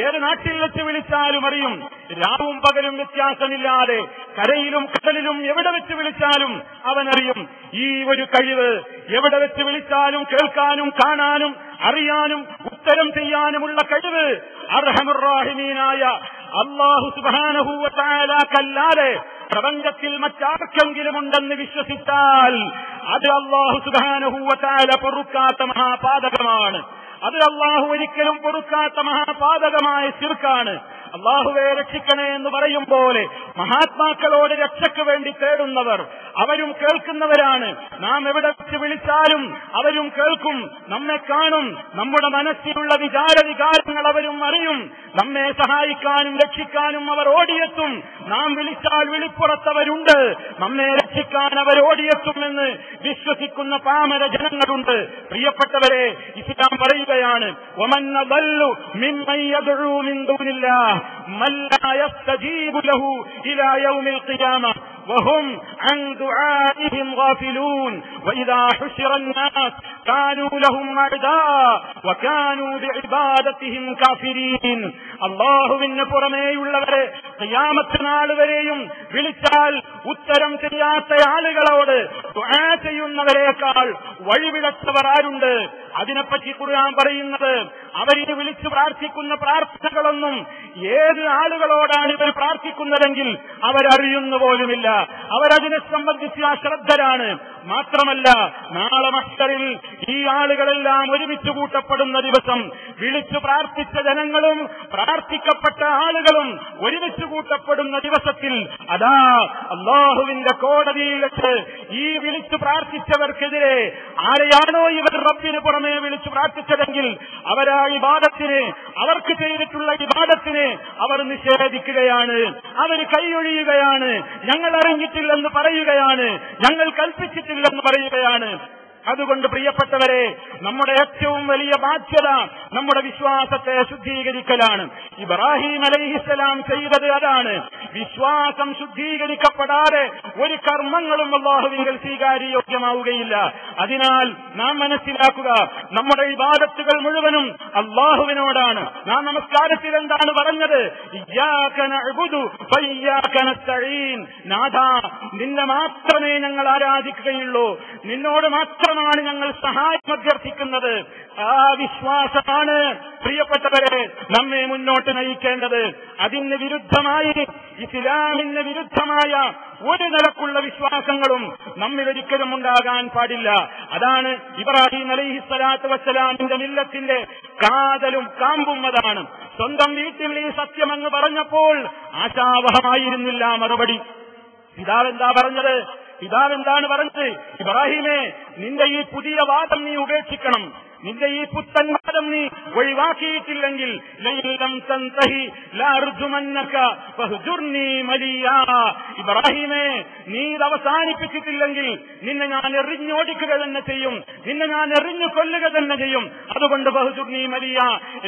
ഏത് നാട്ടിൽ വെച്ച് വിളിച്ചാലും അറിയും. രാവും പകലും വ്യത്യാസമില്ലാതെ കരയിലും കടലിലും എവിടെ വെച്ച് വിളിച്ചാലും അവനറിയും. ഈ ഒരു കഴിവ് എവിടെ വെച്ച് വിളിച്ചാലും കേൾക്കാനും കാണാനും അറിയാനും ഉത്തരം ചെയ്യാനുമുള്ള കഴിവ് അർഹമുർ റഹീമീനായ അല്ലാഹു സുബ്ഹാനഹു വ തആലക്കല്ലാതെ പ്രപഞ്ചത്തിൽ മറ്റാർക്കെങ്കിലും ഉണ്ടെന്ന് വിശ്വസിച്ചാൽ അത് അല്ലാഹു സുബ്ഹാനഹു വ തആല പൊറുക്കാത്ത മഹാപാതകമാണ്. അത് അല്ലാഹു ഒരിക്കലും പൊറുക്കാത്ത മഹാപാതകമായ ശിർക്കാണ്. അല്ലാഹുവെ രക്ഷിക്കണേ എന്ന് പറയും പോലെ മഹാത്മാക്കളോട് രക്ഷയ്ക്ക് വേണ്ടി തേടുന്നവർ അവരും കേൾക്കുന്നവരാണ്. നാം എവിടെ വെച്ച് വിളിച്ചാലും അവരും കേൾക്കും, നമ്മെ കാണും, നമ്മുടെ മനസ്സിലുള്ള വികാരങ്ങൾ അവരും അറിയും. നമ്മെ സഹായിക്കാനും രക്ഷിക്കാനും അവർ ഓടിയെത്തും. നാം വിളിച്ചാൽ വിളിപ്പുറത്തവരുണ്ട്, നമ്മെ രക്ഷിക്കാൻ അവർ ഓടിയെത്തുമെന്ന് വിശ്വസിക്കുന്ന പാമര ജനങ്ങളുണ്ട്. പ്രിയപ്പെട്ടവരെ, ഇസ്ലാം പറയുകയാണ്, വമൻ അദല്ലു മിമ്മൻ യദ്ഉ മിൻ ദൂനില്ലാഹ് മൻ ലാ യസ്തജീബു ലഹു ഇലാ യൗമിൽ ഖിയാമ വഹും അൻ ദുആഇഹിം ഗാഫിലൂൻ വഇദാ ഹുശിറ الناس كانوا لهم أعداء وكانوا بعبادتهم كافرين. അല്ലാഹുവിന് പുറമേയുള്ളവരെ ഖിയാമത്ത് നാൾ വരെയും വിളിച്ചാൽ ഉത്തരം ചെയ്യാത്ത ആളുകളോട് ദുആ ചെയ്യുന്നവരേക്കാൾ വഴിവിളച്ചവർ ആരുണ്ട്? അതിനെപ്പറ്റി ഖുർആൻ പറയുന്നത്, അവരിന് വിളിച്ചു പ്രാർത്ഥിക്കുന്ന പ്രാർത്ഥനകളൊന്നും ഏത് ആളുകളോടാണ് ഇവർ പ്രാർത്ഥിക്കുന്നതെങ്കിൽ അവരറിയുന്നു പോലുമില്ല. അവരതിനെ സംബന്ധിച്ച് അശ്രദ്ധരാണ്. മാത്രമല്ല, നാളെ മഹ്ശറിൽ ഈ ആളുകളെല്ലാം ഒരുമിച്ച് കൂട്ടപ്പെടുന്ന ദിവസം വിളിച്ചു പ്രാർത്ഥിച്ച ജനങ്ങളും പ്രാർത്ഥിക്കപ്പെട്ട ആളുകളും ഒരുമിച്ച് കൂട്ടപ്പെടുന്ന ദിവസത്തിൽ അതാ അല്ലാഹുവിന്റെ കോടതിയിൽ വെച്ച് ഈ വിളിച്ചു പ്രാർത്ഥിച്ചവർക്കെതിരെ ആരെയാണോ ഇവർ റബ്ബിന് പുറമെ വിളിച്ചു പ്രാർത്ഥിച്ചതെങ്കിൽ അവരാ ഇബാദത്തിനെ, അവർക്ക് ചെയ്തിട്ടുള്ള ഇബാദത്തിനെ അവർ നിഷേധിക്കുകയാണ്, അവർ കൈയൊഴിയുകയാണ്, ഞങ്ങൾ അറിഞ്ഞിട്ടില്ലെന്ന് പറയുകയാണ്, ഞങ്ങൾ കൽപ്പിച്ചിട്ടില്ലെന്ന് പറയുകയാണ്. അതുകൊണ്ട് പ്രിയപ്പെട്ടവരെ, നമ്മുടെ ഏറ്റവും വലിയ ബാധ്യത നമ്മുടെ വിശ്വാസത്തെ ശുദ്ധീകരിക്കലാണ്. ഇബ്രാഹിം അലൈഹിസ്സലാം ചെയ്തത് അതാണ്. വിശ്വാസം ശുദ്ധീകരിക്കപ്പെടാതെ ഒരു കർമ്മങ്ങളും അല്ലാഹുവിങ്കൽ സ്വീകാര്യയോഗ്യമാവുകയില്ല. അതിനാൽ നാം മനസ്സിലാക്കുക, നമ്മുടെ ഇബാദത്തുകൾ മുഴുവനും അല്ലാഹുവിനോടാണ്. നാം നമസ്കാരത്തിൽ എന്താണ് പറഞ്ഞത്? ഇയ്യാക നഅ്ബുദു വഇയ്യാക നസ്തഈൻ. നാഥാ, നിന്നെ മാത്രമേ ഞങ്ങൾ ആരാധിക്കുകയുള്ളൂ, നിന്നോട് മാത്രമാണ് ഞങ്ങൾ സഹായം അഭ്യർത്ഥിക്കുന്നത്. ആ വിശ്വാസമാണ് പ്രിയപ്പെട്ടവരെ നമ്മെ മുന്നോട്ട് നയിക്കേണ്ടത്. അതിന് വിരുദ്ധമായി, ഇസ്ലാമിന് വിരുദ്ധമായ ഒരു നിലക്കുള്ള വിശ്വാസങ്ങളും നമ്മിലൊരിക്കലും ഉണ്ടാകാൻ പാടില്ല. അതാണ് ഇബ്രാഹിം അലൈഹിസ്സലാത്തു വസ്സലാമിന്റെ മില്ലത്തിന്റെ കാതലും കാമ്പും. അതാണ് സ്വന്തം വീട്ടിൽ ഈ സത്യമങ്ങ് പറഞ്ഞപ്പോൾ ആശാവഹമായിരുന്നില്ല മറുപടി. പിതാവെന്താ പറഞ്ഞത്? പിതാവെന്താണ് പറഞ്ഞത്? ഇബ്രാഹിമേ, നിന്റെ ഈ പുതിയ വാദം നീ ഉപേക്ഷിക്കണം. നിന്റെ ഈ പുത്തൻ വാദം നീ ഒഴിവാക്കിയിട്ടില്ലെങ്കിൽ ഇബ്രാഹിമേ, നീ ഇത് അവസാനിപ്പിച്ചിട്ടില്ലെങ്കിൽ നിന്നെ ഞാൻ എറിഞ്ഞോടിക്കുക തന്നെ ചെയ്യും, നിന്നെ ഞാൻ എറിഞ്ഞു കൊല്ലുക തന്നെ ചെയ്യും. അതുകൊണ്ട് ബഹുജുർണി മലിയ,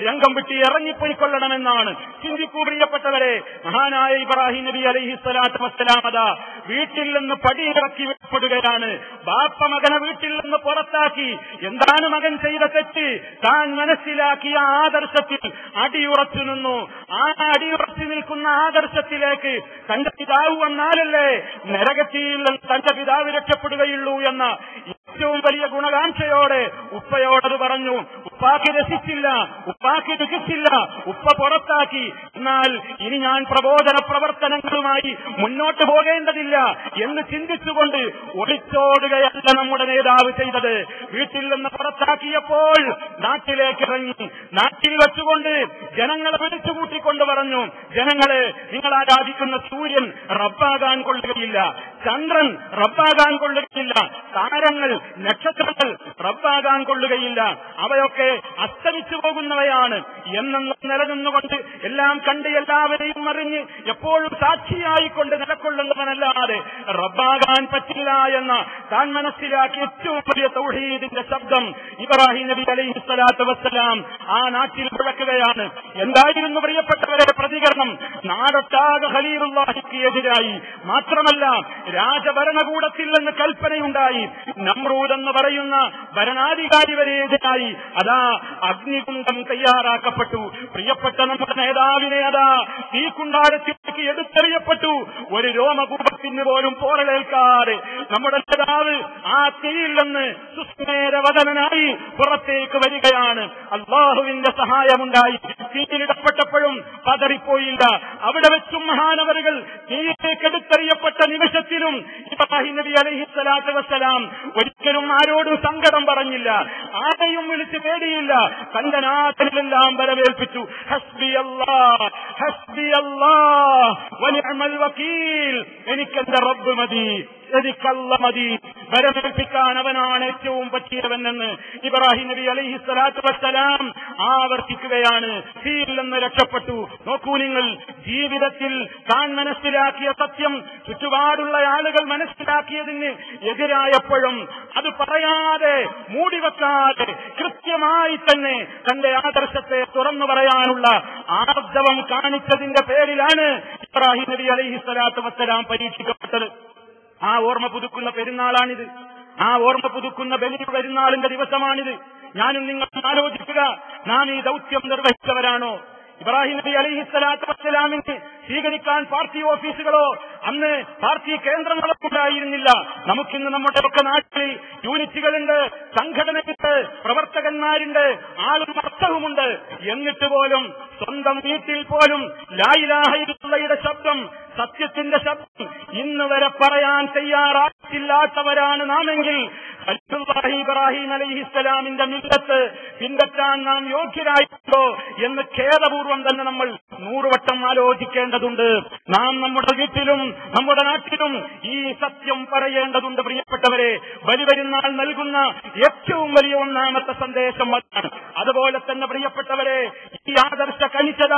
രംഗം വിട്ട് ഇറങ്ങിപ്പോയിക്കൊള്ളണമെന്നാണ്. ചിന്തിക്കൂ പ്രിയപ്പെട്ടവരെ, മഹാനായ ഇബ്രാഹിം നബി അലൈഹിസ്സലാത്തു വസ്സലാം അതാ വീട്ടിൽ നിന്ന് പടിയിറക്കി വിടപ്പെടുകയാണ്. ബാപ്പ മകനെ വീട്ടിൽ നിന്ന് പുറത്താക്കി. എന്താണ് മകൻ ചെയ്ത തെറ്റ്? താൻ മനസ്സിലാക്കിയ ആദർശത്തിൽ അടിയുറച്ചു നിന്നു. ആ അടിയുറച്ചു നിൽക്കുന്ന ആദർശത്തിലേക്ക് തന്റെ പിതാവ് വന്നാലല്ലേ നരകത്തിൽ തന്റെ പിതാവ് രക്ഷപ്പെടുകയുള്ളൂ എന്ന ഏറ്റവും വലിയ ഗുണകാംക്ഷയോടെ ഉപ്പയോടത് പറഞ്ഞു. ഉപ്പാക്ക് രസിച്ചില്ല, ഉപ്പാക്ക് രുചിച്ചില്ല, ഉപ്പ പുറത്താക്കി. എന്നാൽ ഇനി ഞാൻ പ്രബോധന പ്രവർത്തനങ്ങളുമായി മുന്നോട്ട് പോകേണ്ടതില്ല എന്ന് ചിന്തിച്ചുകൊണ്ട് ഒളിച്ചോടുകയല്ല നമ്മുടെ നേതാവ് ചെയ്തത്. വീട്ടിൽ നിന്ന് പുറത്താക്കിയപ്പോൾ നാട്ടിലേക്ക് ഇറങ്ങി. നാട്ടിൽ വെച്ചുകൊണ്ട് ജനങ്ങളെ വിളിച്ചുകൂട്ടിക്കൊണ്ട് പറഞ്ഞു, ജനങ്ങളെ, നിങ്ങൾ ആരാധിക്കുന്ന സൂര്യൻ റബ്ബാകാൻ കൊള്ളുകയില്ല, ചന്ദ്രൻ റബ്ബാകാൻ കൊള്ളുകയില്ല, താരങ്ങൾ, നക്ഷത്രങ്ങൾ റബ്ബാകാൻ കൊള്ളുകയില്ല, അവയൊക്കെ അസ്തമിച്ചു പോകുന്നവയാണ് എന്നെന്നും നിലനിന്നുകൊണ്ട് എല്ലാം കണ്ട് എല്ലാവരെയും അറിഞ്ഞ് എപ്പോഴും സാക്ഷിയായിക്കൊണ്ട് നിലകൊള്ളുന്നവനല്ലാതെ റബ്ബാകാൻ പറ്റില്ല എന്ന താൻ മനസ്സിലാക്കിയ ഏറ്റവും വലിയ തൗഹീദിന്റെ ശബ്ദം ഇബ്രാഹിം നബി അലൈഹിസ്സലാത്തു വസ്സലാം ആ നാട്ടിൽ മുഴക്കുകയാണ്. എന്തായിരുന്നു പ്രിയപ്പെട്ടവരെ പ്രതികരണം? നാടൊട്ടാകെ ഖലീലുള്ളാഹിക്ക് എതിരായി. മാത്രമല്ല, രാജഭരണകൂടത്തിൽ നിന്ന് കൽപ്പനയുണ്ടായി. നമ്രൂദ് എന്ന് പറയുന്ന ഭരണാധികാരി വരെ എതിരായി. അതാ അഗ്നികുണ്ഡം തയ്യാറാക്കപ്പെട്ടു. പ്രിയപ്പെട്ട നമ്മുടെ നേതാവിനെ അതാ തീക്കുണ്ടാരത്തിലേക്ക് എടുത്തെറിയപ്പെട്ടു. ഒരു രോമകൂപത്തിന് പോലും പോറലേൽക്കാതെ നമ്മുടെ നേതാവ് ആ തീയിൽ നിന്ന് സുസ്മേരവദനായി പുറത്തേക്ക് വരികയാണ്. അല്ലാഹുവിന്റെ സഹായമുണ്ടായി. തീയിലിടപ്പെട്ടപ്പോഴും പതറിപ്പോയില്ല. അവിടെ വെച്ചും മഹാനവറുകൾ തീയിലേക്ക് എടുത്തെറിയപ്പെട്ട നിമിഷത്തിലും ഇബ്രാഹിം നബി അലൈഹിസ്സലാത്തു വസ്സലാം ഒരിക്കലും ആരോടും സങ്കടം പറഞ്ഞില്ല, ആരെയും വിളിച്ച് പേടിയില്ല. തന്റെ നാഥനിലെല്ലാം വരവേൽപ്പിച്ചു. ഹസ്ബിയല്ലാഹ് ഹസ്ബിയല്ലാഹ് വനിഅമൽ വകീൽ. എനിക്കെന്റെ റബ്ബ് മതി, എനിക്കല്ല മതി. വരവേൽപ്പിക്കാൻ അവനാണ് ഏറ്റവും പറ്റിയവനെന്ന് ഇബ്രാഹിം നബി അലൈഹിസ്സലാത്തു വസ്സലാം ആവർത്തിക്കുകയാണ്. തീയിൽ നിന്ന് രക്ഷപ്പെട്ടു. നോക്കൂ നിങ്ങൾ, ജീവിതത്തിൽ താൻ മനസ്സിലാക്കിയ സത്യം ചുറ്റുപാടുള്ള ആളുകൾ മനസ്സിലാക്കിയതിന് എതിരായപ്പോഴും അത് പറയാതെ, മൂടിവെക്കാതെ, കൃത്യമായി തന്നെ തന്റെ ആദർശത്തെ തുറന്നു പറയാനുള്ള ആർജവം കാണിച്ചതിന്റെ പേരിലാണ് ഇബ്രാഹിം നബി അലൈഹിസ്സലാത്തു വസ്സലാം പരീക്ഷിക്കപ്പെട്ടത്. ആ ഓർമ്മ പുതുക്കുന്ന പെരുന്നാളാണിത്. ആ ഓർമ്മ പുതുക്കുന്ന ബലി പെരുന്നാളിന്റെ ദിവസമാണിത്. ഞാനും നിങ്ങളും ആലോചിക്കുക, നാം ഈ ദൗത്യം നിർവഹിച്ചവരാണോ? ഇബ്രാഹിം നബി അലൈഹിസ്സലാത്തു വസ്സലാമിനെ സ്വീകരിക്കാൻ പാർട്ടി ഓഫീസുകളോ അന്ന് പാർട്ടി കേന്ദ്രങ്ങളോ ഉണ്ടായിരുന്നില്ല. നമുക്കിന്ന് നമ്മുടെ ഒക്കെ നാട്ടിൽ യൂണിറ്റുകളുണ്ട്, സംഘടനയുണ്ട്, പ്രവർത്തകന്മാരുണ്ട്, ആളും അർത്ഥവുമുണ്ട്. എന്നിട്ട് പോലും സ്വന്തം വീട്ടിൽ പോലും ലാ ഇലാഹ ഇല്ലല്ലാഹയുടെ ശബ്ദം, സത്യത്തിന്റെ ശബ്ദം ഇന്ന് വരെ പറയാൻ തയ്യാറായിട്ടില്ലാത്തവരാണ് നാമെങ്കിൽ ഇബ്രാഹിം അലൈഹിസ്സലാമിന്റെ മില്ലത്ത് പിൻപറ്റാൻ നാം യോഗ്യരായിട്ടുണ്ടോ എന്ന് ഖേദപൂർവ്വം തന്നെ നമ്മൾ 100 വട്ടം ആലോചിക്കേണ്ടതുണ്ട്. നാം നമ്മുടെ വീട്ടിലും നമ്മുടെ നാട്ടിലും ഈ സത്യം പറയേണ്ടതുണ്ട്. പ്രിയപ്പെട്ടവരെ, ബലിപെരുന്നാൾ നൽകുന്ന ഏറ്റവും വലിയ ഒന്നാമത്തെ സന്ദേശം അതാണ്. അതുപോലെ തന്നെ പ്രിയപ്പെട്ടവരെ, ഈ ആദർശ കനിഷ്ഠത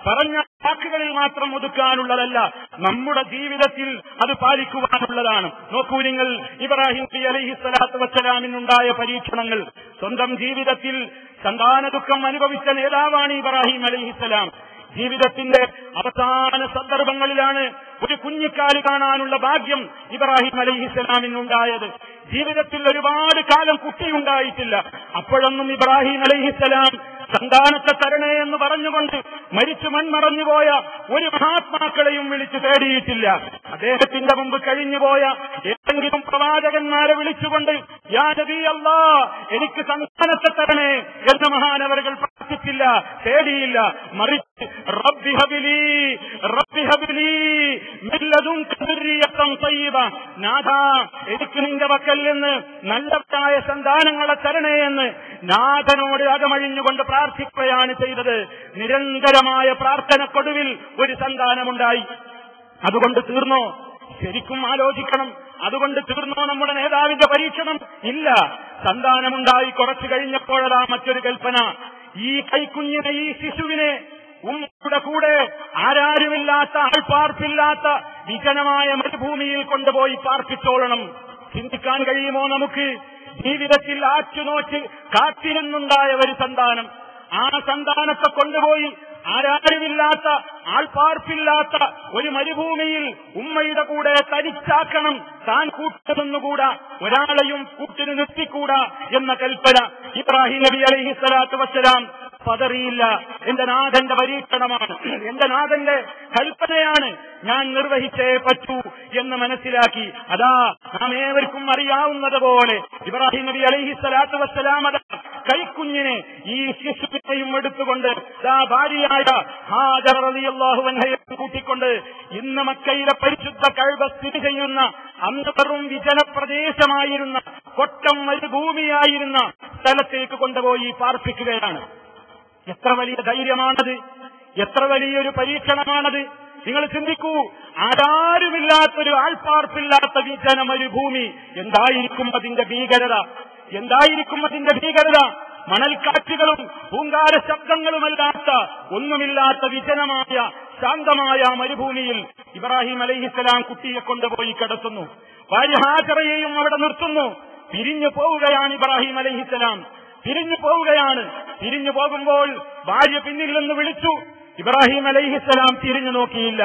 പറഞ്ഞ വാക്കുകളിൽ മാത്രം ഒതുക്കാനുള്ളതല്ല, നമ്മുടെ ജീവിതത്തിൽ അത് പാലിക്കുവാനുള്ളതാണ്. നോക്കൂ നിങ്ങൾ, ഇബ്രാഹിം നബി അലൈഹിസ്സലാത്തു വസ്സലാമിനുണ്ടായ പരീക്ഷണങ്ങൾ. സ്വന്തം ജീവിതത്തിൽ സന്താന ദുഃഖം അനുഭവിച്ച നേതാവാണ് ഇബ്രാഹിം അലൈഹിസ്സലാം. ജീവിതത്തിന്റെ അവസാന സന്ദർഭങ്ങളിലാണ് ഒരു കുഞ്ഞിക്കാല് കാണാനുള്ള ഭാഗ്യം ഇബ്രാഹിം അലൈഹിസ്സലാമിനുണ്ടായത്. ജീവിതത്തിൽ ഒരുപാട് കാലം കുട്ടിയുണ്ടായിട്ടില്ല. അപ്പോഴൊന്നും ഇബ്രാഹിം അലൈഹിസ്സലാം സന്താനത്തെ തരണേ എന്ന് പറഞ്ഞുകൊണ്ട് മരിച്ചു മൺമറഞ്ഞുപോയ ഒരു മഹാത്മാക്കളെയും വിളിച്ചു തേടിയിട്ടില്ല. അദ്ദേഹത്തിന്റെ മുമ്പ് കഴിഞ്ഞുപോയ ഏതെങ്കിലും പ്രവാചകന്മാരെ വിളിച്ചുകൊണ്ട് യാ നബി അല്ലാഹ് എനിക്ക് സന്താനത്തെ തരണേ എന്ന് മഹാനവറുകൾ പ്രാർത്ഥിച്ചില്ല, തേടിയില്ല. മറിച്ച് റബ്ബി ഹബിലി മിൻ ലദുൻക ദുർരിയത്തൻ തയ്യിബ, നാഥാ എനിക്ക് നിന്റെ പക്കൽ നിന്ന് നല്ലവരായ സന്താനങ്ങളെ തരണേ എന്ന് നാഥനോട് അകമഴിഞ്ഞുകൊണ്ട് പ്രാർത്ഥിക്കുകയാണ് ചെയ്തത്. നിരന്തരമായ പ്രാർത്ഥനക്കൊടുവിൽ ഒരു സന്താനമുണ്ടായി. അതുകൊണ്ട് തീർന്നോ? ശരിക്കും ആലോചിക്കണം. അതുകൊണ്ട് തീർന്നോ നമ്മുടെ നേതാവിന്റെ പരീക്ഷണം? ഇല്ല. സന്താനമുണ്ടായി കുറച്ചു കഴിഞ്ഞപ്പോഴതാ മറ്റൊരു കൽപ്പന. ഈ കൈക്കുഞ്ഞിനെ, ഈ ശിശുവിനെ ഉമ്മയുടെ കൂടെ ആരാരുമില്ലാത്ത, ആൾപ്പാർപ്പില്ലാത്ത വിജനമായ മരുഭൂമിയിൽ കൊണ്ടുപോയി പാർപ്പിച്ചോളണം. ചിന്തിക്കാൻ കഴിയുമോ നമുക്ക്? ജീവിതത്തിൽ ആറ്റുനോറ്റ് കാത്തിരുന്നുണ്ടായ ഒരു സന്താനം, ആ സന്താനത്തെ കൊണ്ടുപോയി ആരാരുമില്ലാത്ത, ആൾപ്പാർപ്പില്ലാത്ത ഒരു മരുഭൂമിയിൽ ഉമ്മയുടെ കൂടെ തനിച്ചാക്കണം. താൻ കൂട്ടുനിന്നുകൂടാ, ഒരാളെയും കൂട്ടിന് നിർത്തിക്കൂടാ എന്ന കൽപ്പന ഇബ്രാഹിം നബി അലൈഹിസ്സലാത്തു വസ്സലാം പതറിയില്ല. എന്റെ നാഥന്റെ പരീക്ഷണമാണ്, എന്റെ നാഥന്റെ കൽപ്പനയാണ്, ഞാൻ നിർവഹിച്ചേ പറ്റൂ എന്ന് മനസ്സിലാക്കി. അതാ നാം ഏവർക്കും അറിയാവുന്നതുപോലെ ഇബ്രാഹിം നബി അലൈഹിസ്സലാത്തു വസ്സലാം അതാ കൈക്കുഞ്ഞിനെ, ഈ ശിശുവിനെയും എടുത്തുകൊണ്ട് ഭാര്യയായ ഹാജറ റളിയല്ലാഹു അൻഹയെ കൂട്ടിക്കൊണ്ട് ഇന്ന് മക്കയിലെ പരിശുദ്ധ കഅബ സ്ഥിതി ചെയ്യുന്ന അന്ന് വെറും വിജന പ്രദേശമായിരുന്ന, കൊട്ടം മരുഭൂമിയായിരുന്ന സ്ഥലത്തേക്ക് കൊണ്ടുപോയി പാർപ്പിക്കുകയാണ്. എത്ര വലിയ ധൈര്യമാണത്! എത്ര വലിയൊരു പരീക്ഷണമാണത്! നിങ്ങൾ ചിന്തിക്കൂ. ആരാരുമില്ലാത്തൊരു, ആൾപ്പാർപ്പില്ലാത്ത വിജന മരുഭൂമി. എന്തായിരിക്കും അതിന്റെ ഭീകരത? എന്തായിരിക്കും അതിന്റെ ഭീകരത? മണൽക്കാറ്റുകളും പൂങ്കാര ശബ്ദങ്ങളുമല്ലാത്ത, ഒന്നുമില്ലാത്ത വിജനമായ ശാന്തമായ മരുഭൂമിയിൽ ഇബ്രാഹിം അലൈഹിസ്സലാം കുട്ടിയെ കൊണ്ടുപോയി കിടത്തുന്നു. ഭാര്യ ഹാജറയെയും അവിടെ നിർത്തുന്നു. പിരിഞ്ഞു പോവുകയാണ് ഇബ്രാഹിം അലൈഹിസ്സലാം. തിരിഞ്ഞു പോവുകയാണ്. തിരിഞ്ഞു പോകുമ്പോൾ ഭാര്യ പിന്നിൽ നിന്ന് വിളിച്ചു. ഇബ്രാഹിം അലൈഹിസ്സലാം തിരിഞ്ഞു നോക്കിയില്ല.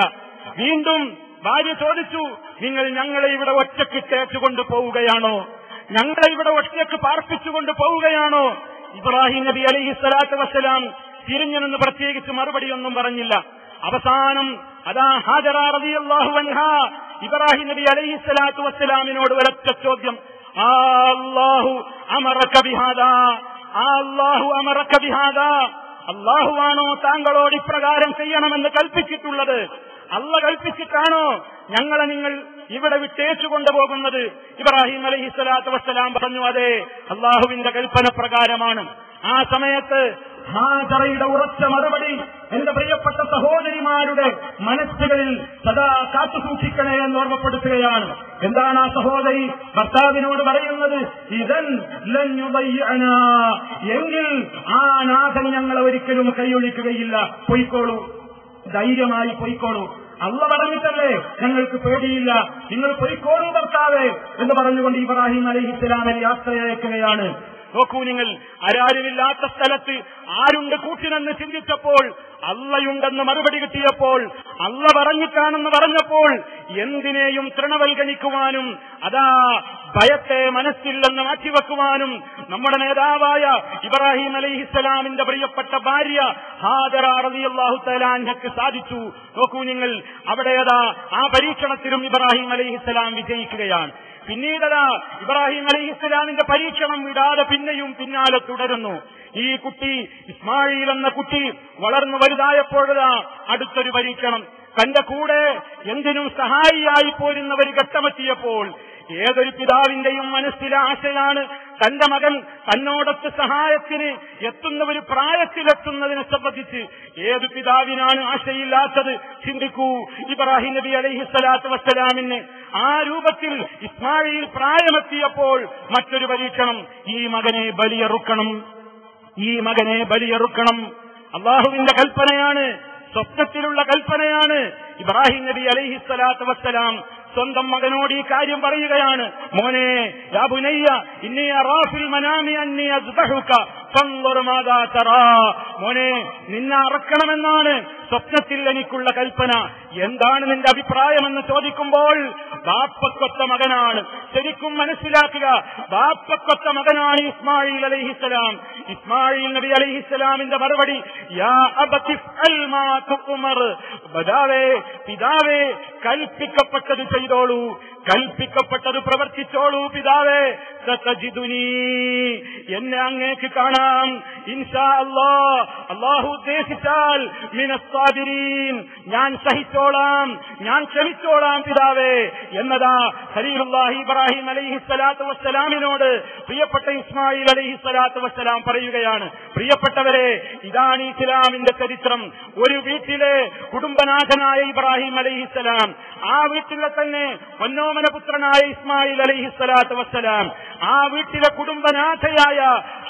വീണ്ടും ഭാര്യ ചോദിച്ചു, നിങ്ങൾ ഞങ്ങളെ ഇവിടെ ഒറ്റക്കിട്ടേച്ചുകൊണ്ട് പോവുകയാണോ? ഞങ്ങളെ ഇവിടെ ഒറ്റയ്ക്ക് പാർപ്പിച്ചുകൊണ്ട് പോവുകയാണോ? ഇബ്രാഹിം നബി അലൈഹിസ്സലാത്തു വസ്സലാം തിരിഞ്ഞു നിന്ന് പ്രത്യേകിച്ച് മറുപടിയൊന്നും പറഞ്ഞില്ല. അവസാനം അതാ ഹാജറ റളിയല്ലാഹു അൻഹാ ഇബ്രാഹിം നബി അലൈഹിസ്സലാത്തു വസ്സലാമിനോട് ഒരൊറ്റ ചോദ്യം, അല്ലാഹു അമറക ബിഹാദാ, അല്ലാഹു അമറക ബിഹാദാ, അല്ലാഹുവാണോ താങ്കളോട് ഇപ്രകാരം ചെയ്യണമെന്ന് കൽപ്പിച്ചിട്ടുള്ളത്? അള്ള കൽപ്പിച്ചിട്ടാണോ ഞങ്ങളെ നിങ്ങൾ ഇവിടെ വിട്ടേച്ചു കൊണ്ടുപോകുന്നത്? ഇബ്രാഹിം അലൈഹിസ്സലാത്തു വസ്സലാം പറഞ്ഞു, അതെ, അള്ളാഹുവിന്റെ കൽപ്പന പ്രകാരമാണ്. ആ സമയത്ത് ഹാജറയുടെ ഉറച്ച മറുപടി എന്റെ പ്രിയപ്പെട്ട സഹോദരിമാരുടെ മനസ്സുകളിൽ സദാ കാത്തുസൂക്ഷിക്കണേ എന്ന് ഓർമ്മപ്പെടുത്തുകയാണ്. എന്താണ് ആ സഹോദരി ഭർത്താവിനോട് പറയുന്നത്? ഇദൻ ലൻ യുദയ്യഅനാ, എങ്കിൽ ആ നാഥൻ ഞങ്ങളെ ഒരിക്കലും കൈയൊഴിക്കുകയില്ല. പൊയ്ക്കോളൂ, ധൈര്യമായി പൊയ്ക്കോളൂ. അള്ള പറഞ്ഞിട്ടല്ലേ, ഞങ്ങൾക്ക് പേടിയില്ല, നിങ്ങൾ പൊയ്ക്കോളൂ ഭർത്താവേ എന്ന് പറഞ്ഞുകൊണ്ട് ഇബ്രാഹിം അലൈഹിസ്സലാമിനെ യാത്രയയക്കുകയാണ്. നോക്കൂ നിങ്ങൾ, ആരാരുമില്ലാത്ത സ്ഥലത്ത് ആരുണ്ട് കൂട്ടിനെന്ന് ചിന്തിച്ചപ്പോൾ, അള്ളയുണ്ടെന്ന് മറുപടി കിട്ടിയപ്പോൾ, അള്ള പറഞ്ഞിട്ടാണെന്ന് പറഞ്ഞപ്പോൾ എന്തിനേയും തൃണവൽഗണിക്കുവാനും അതാ ഭയത്തെ മനസ്സില്ലെന്ന് മാറ്റിവെക്കുവാനും നമ്മുടെ നേതാവായ ഇബ്രാഹിം അലൈഹിസ്സലാമിന്റെ പ്രിയപ്പെട്ട ഭാര്യ ഹാജറ റളിയല്ലാഹു തആല അൻഹയ്ക്ക് സാധിച്ചു. നോക്കൂ നിങ്ങൾ, അവിടെയതാ ആ പരീക്ഷണത്തിലും ഇബ്രാഹിം അലൈഹിസ്സലാം വിജയിക്കുകയാണ്. പിന്നീടതാ ഇബ്രാഹിം അലൈഹിസ്സലാമിന്റെ പരീക്ഷണം വിടാതെ പിന്നെയും പിന്നാലെ തുടരുന്നു. ഈ കുട്ടി ഇസ്മായിൽ എന്ന കുട്ടി വളർന്നു വലുതായപ്പോഴതാ അടുത്തൊരു പരീക്ഷണം. തന്റെ കൂടെ എന്തിനും സഹായിയായി പോരുന്ന ഒരു ഘട്ടമെത്തിയപ്പോൾ ഏതൊരു പിതാവിന്റെയും മനസ്സിലെ ആശയാണ് തന്റെ മകൻ തന്നോടൊത്ത് സഹായത്തിന് എത്തുന്ന ഒരു പ്രായത്തിലെത്തുന്നതിനെ സംബന്ധിച്ച് ഏത് പിതാവിനാണ് ആശയില്ലാത്തത്? ചിന്തിക്കൂ, ഇബ്രാഹിം നബി അലൈഹിസ്സലാത്തു വസ്സലാമിന് ആ രൂപത്തിൽ ഇസ്മായിൽ പ്രായമെത്തിയപ്പോൾ മറ്റൊരു പരീക്ഷണം, ഈ മകനെ ബലിയറുക്കണം. അള്ളാഹുവിന്റെ കൽപ്പനയാണ്, സ്വപ്നത്തിലുള്ള കൽപ്പനയാണ്. ഇബ്രാഹിം നബി അലൈഹിസ്സലാത്തു വസ്സലാം സ്വന്തം മകനോട് ഈ കാര്യം പറയുകയാണ്. മോനെ, യാ ബുനയ്യ ഇന്നി അറാ ഫിൽ മനാമി അന്നി അസ്ബഹുക ഫൻദുർ മാദാ തറാ. മോനെ, നിന്നെ അറക്കണമെന്നാണ് സ്വപ്നത്തിൽ എനിക്കുള്ള കൽപ്പന. എന്താണ് നിന്റെ അഭിപ്രായമെന്ന് ചോദിക്കുമ്പോൾ ബാപ്പക്കൊത്ത മകനാണ്. ശരിക്കും മനസ്സിലാക്കുക, ബാപ്പക്കൊത്ത മകനാണ് ഇസ്മായിൽ അലൈഹിസ്സലാം. ഇസ്മായിൽ നബി അലൈഹിസ്സലാമിന്റെ മറുപടി, യാ അബതി ഫഅൽ മാ തുഅ്മർ. പിതാവേ കൽപ്പിക്കപ്പെട്ടത് ചെയ്തോളൂ, കൽപ്പിക്കപ്പെട്ടത് പ്രവർത്തിച്ചോളൂ പിതാവേ. സതജിദുനി, എന്നെ അങ്ങേക്ക് കാണാം, ഇൻഷാ അല്ലാഹ്, അല്ലാഹു ഉദ്ദേശിച്ചാൽ മിനസ്സാബിരീൻ, ഞാൻ സഹിച്ചോളാം, ഞാൻ ക്ഷമിച്ചോളാം പിതാവേ എന്നതാ ഖലീലുല്ലാഹി ഇബ്രാഹിം അലൈഹിസ്സലാത്തു വസ്സലാമിനോട് പ്രിയപ്പെട്ട ഇസ്മായിൽ അലൈഹിസ്സലാത്തു വസ്സലാം പറയുകയാണ്. പ്രിയപ്പെട്ടവരെ, ഇതാണ് ഇസ്ലാമിന്റെ ചരിത്രം. ഒരു വീട്ടിലെ കുടുംബനാഥനായ ഇബ്രാഹിം അലൈഹിസ്സലാം, ആ വീട്ടിലെ തന്നെ പൊന്നോമനപുത്രനായ ഇസ്മായിൽ അലൈഹിസ്സലാത്തു വസ്സലാം, ആ വീട്ടിലെ കുടുംബനാഥയായ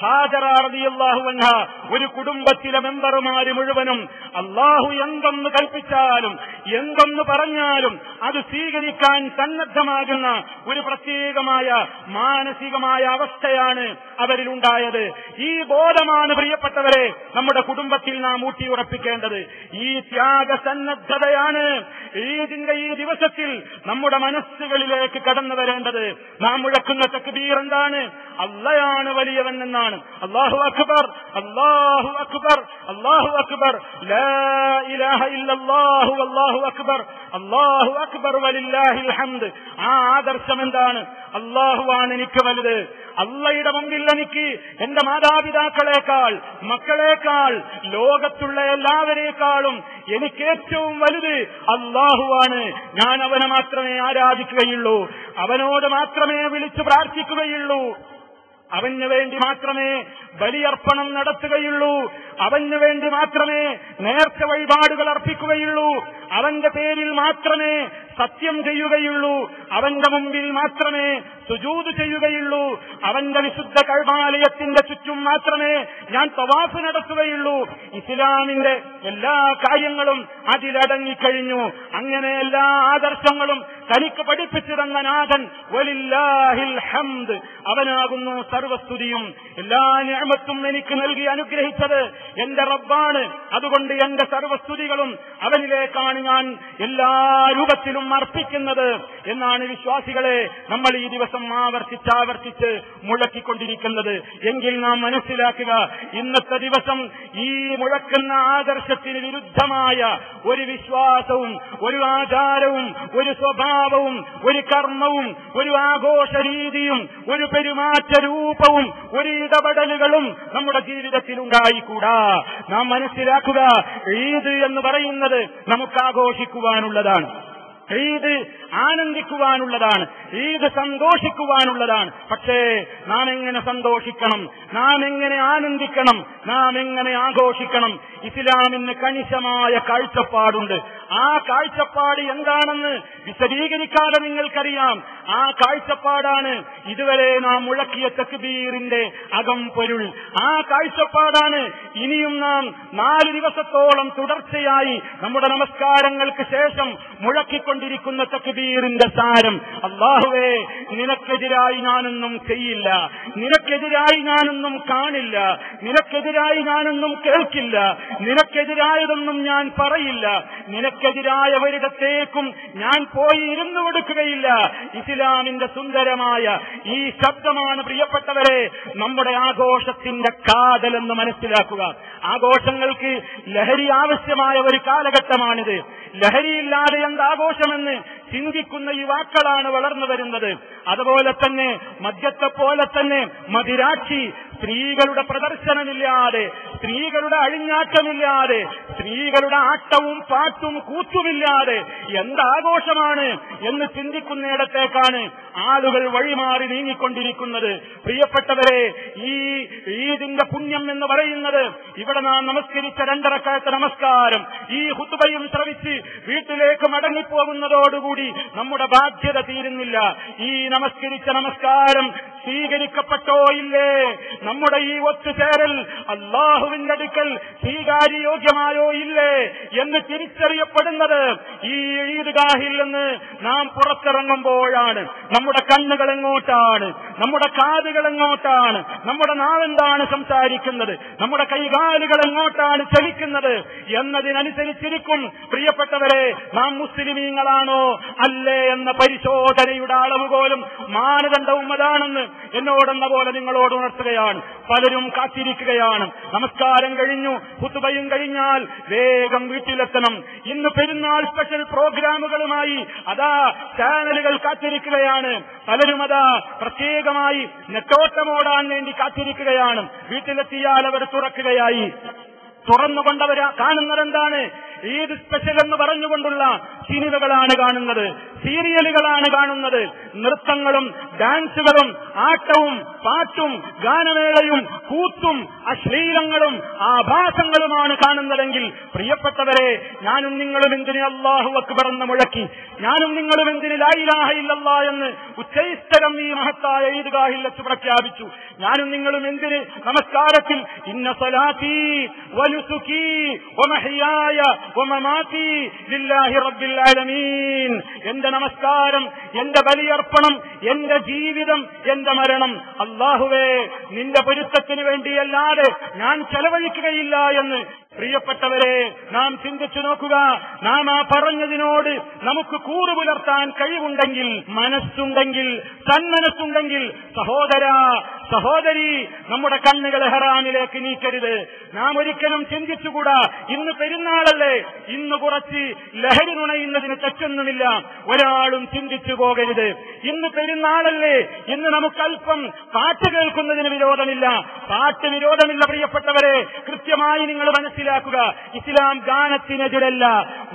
ഹാജറ റളിയല്ലാഹു അൻഹ, ഒരു കുടുംബത്തിലെ മെമ്പർമാര് മുഴുവനും അല്ലാഹു എന്തൊന്ന് കൽപ്പിച്ചാലും എന്തൊന്ന് പറഞ്ഞാലും അത് സ്വീകരിക്കാൻ സന്നദ്ധമാകുന്ന ഒരു പ്രത്യേകമായ മാനസികമായ അവസ്ഥയാണ് അവരിലുണ്ടായത്. ഈ ബോധമാണ് പ്രിയപ്പെട്ടവരെ നമ്മുടെ കുടുംബത്തിൽ നാം ഊട്ടിയുറപ്പിക്കേണ്ടത്. ഈ ത്യാഗസന്നദ്ധതയാണ് ഈദിന്റെ ഈ ദിവസത്തിൽ നമ്മുടെ മനസ്സുകളിലേക്ക് കടന്നു വരേണ്ടത്. നാം മുഴക്കുന്ന തക്ബീർ എന്താണ്? അല്ലാഹയാണ് വലിയവൻ എന്നാണ്. അല്ലാഹു അക്ബർ, അല്ലാഹു അക്ബർ, അല്ലാഹു അക്ബർ, ലാ ഇലാഹ ഇല്ലല്ലാഹു അല്ലാഹു അക്ബർ, അല്ലാഹു അക്ബർ വലില്ലാഹിൽ ഹംദ്. ആ ആദർശം എന്താണ്? അല്ലാഹുവാണ് എനിക്ക് വലുത്. അള്ളയുടെ മുമ്പിൽ എനിക്ക് എന്റെ മാതാപിതാക്കളെക്കാൾ, മക്കളെക്കാൾ, ലോകത്തുള്ള എല്ലാവരേക്കാളും എനിക്ക് ഏറ്റവും വലുത് അല്ലാഹുവാണ്. ഞാൻ അവനെ മാത്രമേ ആരാധിക്കുകയുള്ളൂ, അവനോട് മാത്രമേ വിളിച്ചു പ്രാർത്ഥിക്കുകയുള്ളൂ, അവന് വേണ്ടി മാത്രമേ ബലിയർപ്പണം നടത്തുകയുള്ളൂ, അവന് വേണ്ടി മാത്രമേ നേർച്ച വഴിപാടുകൾ അർപ്പിക്കുകയുള്ളൂ, അവന്റെ പേരിൽ മാത്രമേ സത്യം ചെയ്യുകയുള്ളൂ, അവന്റെ മുമ്പിൽ മാത്രമേ സുജൂദ് ചെയ്യുകയുള്ളൂ, അവന്റെ വിശുദ്ധ കഅബാലയത്തിന്റെ ചുറ്റും മാത്രമേ ഞാൻ തവാഫ് നടത്തുകയുള്ളൂ. ഇസ്ലാമിന്റെ എല്ലാ കാര്യങ്ങളും അതിലടങ്ങിക്കഴിഞ്ഞു. അങ്ങനെ എല്ലാ ആദർശങ്ങളും തനിക്ക് പഠിപ്പിച്ചു തന്ന നാഥൻ വലില്ലാഹിൽ ഹംദ്, അവനാകുന്നു സർവസ്തുതിയും. എല്ലാ നിഅമത്തും എനിക്ക് നൽകി അനുഗ്രഹിച്ചത് എന്റെ റബ്ബാണ്. അതുകൊണ്ട് എന്റെ സർവസ്തുതികളും അവനിലേക്കാണ് ഞാൻ എല്ലാ രൂപത്തിലും അർപ്പിക്കുന്നത് എന്നാണ് വിശ്വാസികളെ നമ്മൾ ഈ ദിവസം ആവർത്തിച്ചാവർത്തിച്ച് മുഴക്കിക്കൊണ്ടിരിക്കുന്നത്. എങ്കിൽ നാം മനസ്സിലാക്കുക, ഇന്നത്തെ ദിവസം ഈ മുഴക്കുന്ന ആദർശത്തിന് വിരുദ്ധമായ ഒരു വിശ്വാസവും ഒരു ആചാരവും ഒരു സ്വഭാവവും ഒരു കർമ്മവും ഒരു ആഘോഷ രീതിയും ഒരു പെരുമാറ്റ രൂപവും ഒരു ഇടപെടലുകളും നമ്മുടെ ജീവിതത്തിൽ ഉണ്ടായിക്കൂടാ. നാം മനസ്സിലാക്കുക, ഈദ് എന്ന് പറയുന്നത് നമുക്ക് ആഘോഷിക്കുവാനുള്ളതാണ്, ഈദ് ആനന്ദിക്കുവാനുള്ളതാണ്, ഈദ് സന്തോഷിക്കുവാനുള്ളതാണ്. പക്ഷേ നാം എങ്ങനെ സന്തോഷിക്കണം, നാം എങ്ങനെ ആനന്ദിക്കണം, നാം എങ്ങനെ ആഘോഷിക്കണം? ഇസ്ലാമിന് കണിശമായ കാഴ്ചപ്പാടുണ്ട്. ആ കാഴ്ചപ്പാട് എന്താണെന്ന് വിശദീകരിക്കാതെ നിങ്ങൾക്കറിയാം. ആ കാഴ്ചപ്പാടാണ് ഇതുവരെ നാം മുഴക്കിയ തക്ബീറിന്റെ അകംപൊരുൾ. ആ കാഴ്ചപ്പാടാണ് ഇനിയും നാം 4 ദിവസത്തോളം തുടർച്ചയായി നമ്മുടെ നമസ്കാരങ്ങൾക്ക് ശേഷം മുഴക്കിക്കൊണ്ടിരിക്കുന്ന തക്ബീറിന്റെ സാരം. അല്ലാഹുവേ, നിനക്കെതിരായി ഞാനൊന്നും ചെയ്യില്ല, നിനക്കെതിരായി ഞാനൊന്നും കാണില്ല, നിനക്കെതിരായി ഞാനൊന്നും കേൾക്കില്ല, നിനക്കെതിരായതൊന്നും ഞാൻ പറയില്ല, നിനക്കെതിരായവരിടത്തേക്കും ഞാൻ പോയി ഇരുന്നു കൊടുക്കുകയില്ല. ഇസ്ലാമിന്റെ സുന്ദരമായ ഈ ശബ്ദമാണ് പ്രിയപ്പെട്ടവരെ നമ്മുടെ ആഘോഷത്തിന്റെ കാതലെന്ന് മനസ്സിലാക്കുക. ആഘോഷങ്ങൾക്ക് ലഹരി ആവശ്യമായ ഒരു കാലഘട്ടമാണിത്. ലഹരിയില്ലാതെ എന്താഘോഷമെന്ന് ചിന്തിക്കുന്ന യുവാക്കളാണ് വളർന്നു വരുന്നത്. അതുപോലെ തന്നെ മദ്യത്തെ പോലെ തന്നെ മദിരാക്ഷി, സ്ത്രീകളുടെ പ്രദർശനമില്ലാതെ, സ്ത്രീകളുടെ അഴിഞ്ഞാട്ടമില്ലാതെ, സ്ത്രീകളുടെ ആട്ടവും പാട്ടും കൂത്തുമില്ലാതെ എന്താഘോഷമാണ് എന്ന് ചിന്തിക്കുന്നിടത്തേക്കാണ് ആളുകൾ വഴിമാറി നീങ്ങിക്കൊണ്ടിരിക്കുന്നത്. പ്രിയപ്പെട്ടവരെ, ഈ ഈദിന്റെ പുണ്യം എന്ന് പറയുന്നത്, ഇവിടെ നാം നമസ്കരിച്ച 2 റക്അത്ത് നമസ്കാരം, ഈ ഖുതുബയും ശ്രവിച്ച് വീട്ടിലേക്ക് മടങ്ങിപ്പോകുന്നതോടുകൂടി നമ്മുടെ ബാധ്യത തീരുന്നില്ല. ഈ നമസ്കരിച്ച നമസ്കാരം സ്വീകരിക്കപ്പെട്ടോ ഇല്ലേ? നമ്മുടെ ഈ ഒത്തുചേരൽ അല്ലാഹുവിന്റെ അള്ളാഹുവിന്റെ അടുക്കൽ സ്വീകാര്യയോഗ്യമായോ ഇല്ലേ എന്ന് തിരിച്ചറിയപ്പെടുന്നത് ഈ ഈദ്ഗാഹിൽ നിന്ന് നാം പുറത്തിറങ്ങുമ്പോഴാണ്. നമ്മുടെ കണ്ണുകൾ എങ്ങോട്ടാണ്, നമ്മുടെ കാതുകൾ എങ്ങോട്ടാണ്, നമ്മുടെ നാവെന്താണ് സംസാരിക്കുന്നത്, നമ്മുടെ കൈകാലുകൾ എങ്ങോട്ടാണ് ചലിക്കുന്നത് എന്നതിനനുസരിച്ചിരിക്കും പ്രിയപ്പെട്ടവരെ നാം മുസ്ലിമീങ്ങളാണോ അല്ലേ എന്ന പരിശോധനയുടെ അളവ് പോലും മാനദണ്ഡവും അതാണെന്ന് എന്നോടെന്ന പോലെ നിങ്ങളോട് ഉണർത്തുകയാണ്. പലരും കാത്തിരിക്കുകയാണ്. നമസ്കാരം കഴിഞ്ഞു, ഖുതുബയും കഴിഞ്ഞാൽ വേഗം വീട്ടിലെത്തണം. ഇന്ന് പെരുന്നാൾ സ്പെഷ്യൽ പ്രോഗ്രാമുകളുമായി അതാ ചാനലുകൾ കാത്തിരിക്കുകയാണ്. പലരും അതാ പ്രത്യേകമായി നെട്ടോട്ടമോടാൻ വേണ്ടി കാത്തിരിക്കുകയാണ്. വീട്ടിലെത്തിയാൽ അവർ തുറക്കുകയായി. തുറന്നുകൊണ്ടവർ കാണുന്നതെന്താണ്? ഈദ് സ്പെഷ്യൽ എന്ന് പറഞ്ഞുകൊണ്ടുള്ള സിനിമകളാണ് കാണുന്നത്, സീരിയലുകളാണ് കാണുന്നത്. നൃത്തങ്ങളും ഡാൻസുകളും ആട്ടവും പാട്ടും ഗാനമേളയും കൂത്തും അശ്ലീലങ്ങളും ആഭാസങ്ങളുമാണ് കാണുന്നതെങ്കിൽ പ്രിയപ്പെട്ടവരെ, ഞാനും നിങ്ങളും എന്തിന് അല്ലാഹു അക്ബർ എന്ന് മുഴക്കി, ഞാനും നിങ്ങളും എന്തിന് ലാ ഇലാഹ ഇല്ലല്ലാഹ് എന്ന് ഉച്ചൈസ്തരം ഈ മഹത്തായ ഈദ്ഗാഹിൽ വെച്ച് പ്രഖ്യാപിച്ചു? ഞാനും നിങ്ങളും എന്തിന് നമസ്കാരത്തിൽ ഇന്ന സ്വലാത്തി വനുസുകി വമഹ്യായ വമമാതി ലില്ലാഹി റബ്ബിൽ ആലമീൻ, എന്റെ നമസ്കാരം, എന്റെ ബലിയർപ്പണം, എന്റെ ജീവിതം, എന്റെ മരണം അല്ലാഹുവേ നിന്റെ പൊരുത്തത്തിന് വേണ്ടിയല്ലാതെ ഞാൻ ചെലവഴിക്കുകയില്ല എന്ന് പ്രിയപ്പെട്ടവരെ നാം ചിന്തിച്ചു നോക്കുക. നാം ആ പറഞ്ഞതിനോട് നമുക്ക് കൂറു പുലർത്താൻ കഴിവുണ്ടെങ്കിൽ, മനസ്സുണ്ടെങ്കിൽ, സന്മനസ്സുണ്ടെങ്കിൽ, സഹോദര സഹോദരി, നമ്മുടെ കണ്ണുകളെ ഹറാമിലേക്ക് നീക്കരുത്. നാം ഒരിക്കലും ചിന്തിച്ചുകൂടാ ഇന്ന് പെരുന്നാളല്ലേ, ഇന്ന് കുറച്ച് ലഹരി നുണയുന്നതിന് തെറ്റൊന്നുമില്ല, ഒരാളും ചിന്തിച്ചു പോകരുത്. ഇന്ന് പെരുന്നാളല്ലേ, ഇന്ന് നമുക്കല്പം പാട്ട് കേൾക്കുന്നതിന് വിരോധമില്ല, പാട്ട് വിരോധമില്ല. പ്രിയപ്പെട്ടവരെ, കൃത്യമായി നിങ്ങൾ മനസ്സിലാക്കുക, ഇസ്ലാം ഗാനത്തിനെതിരല്ല.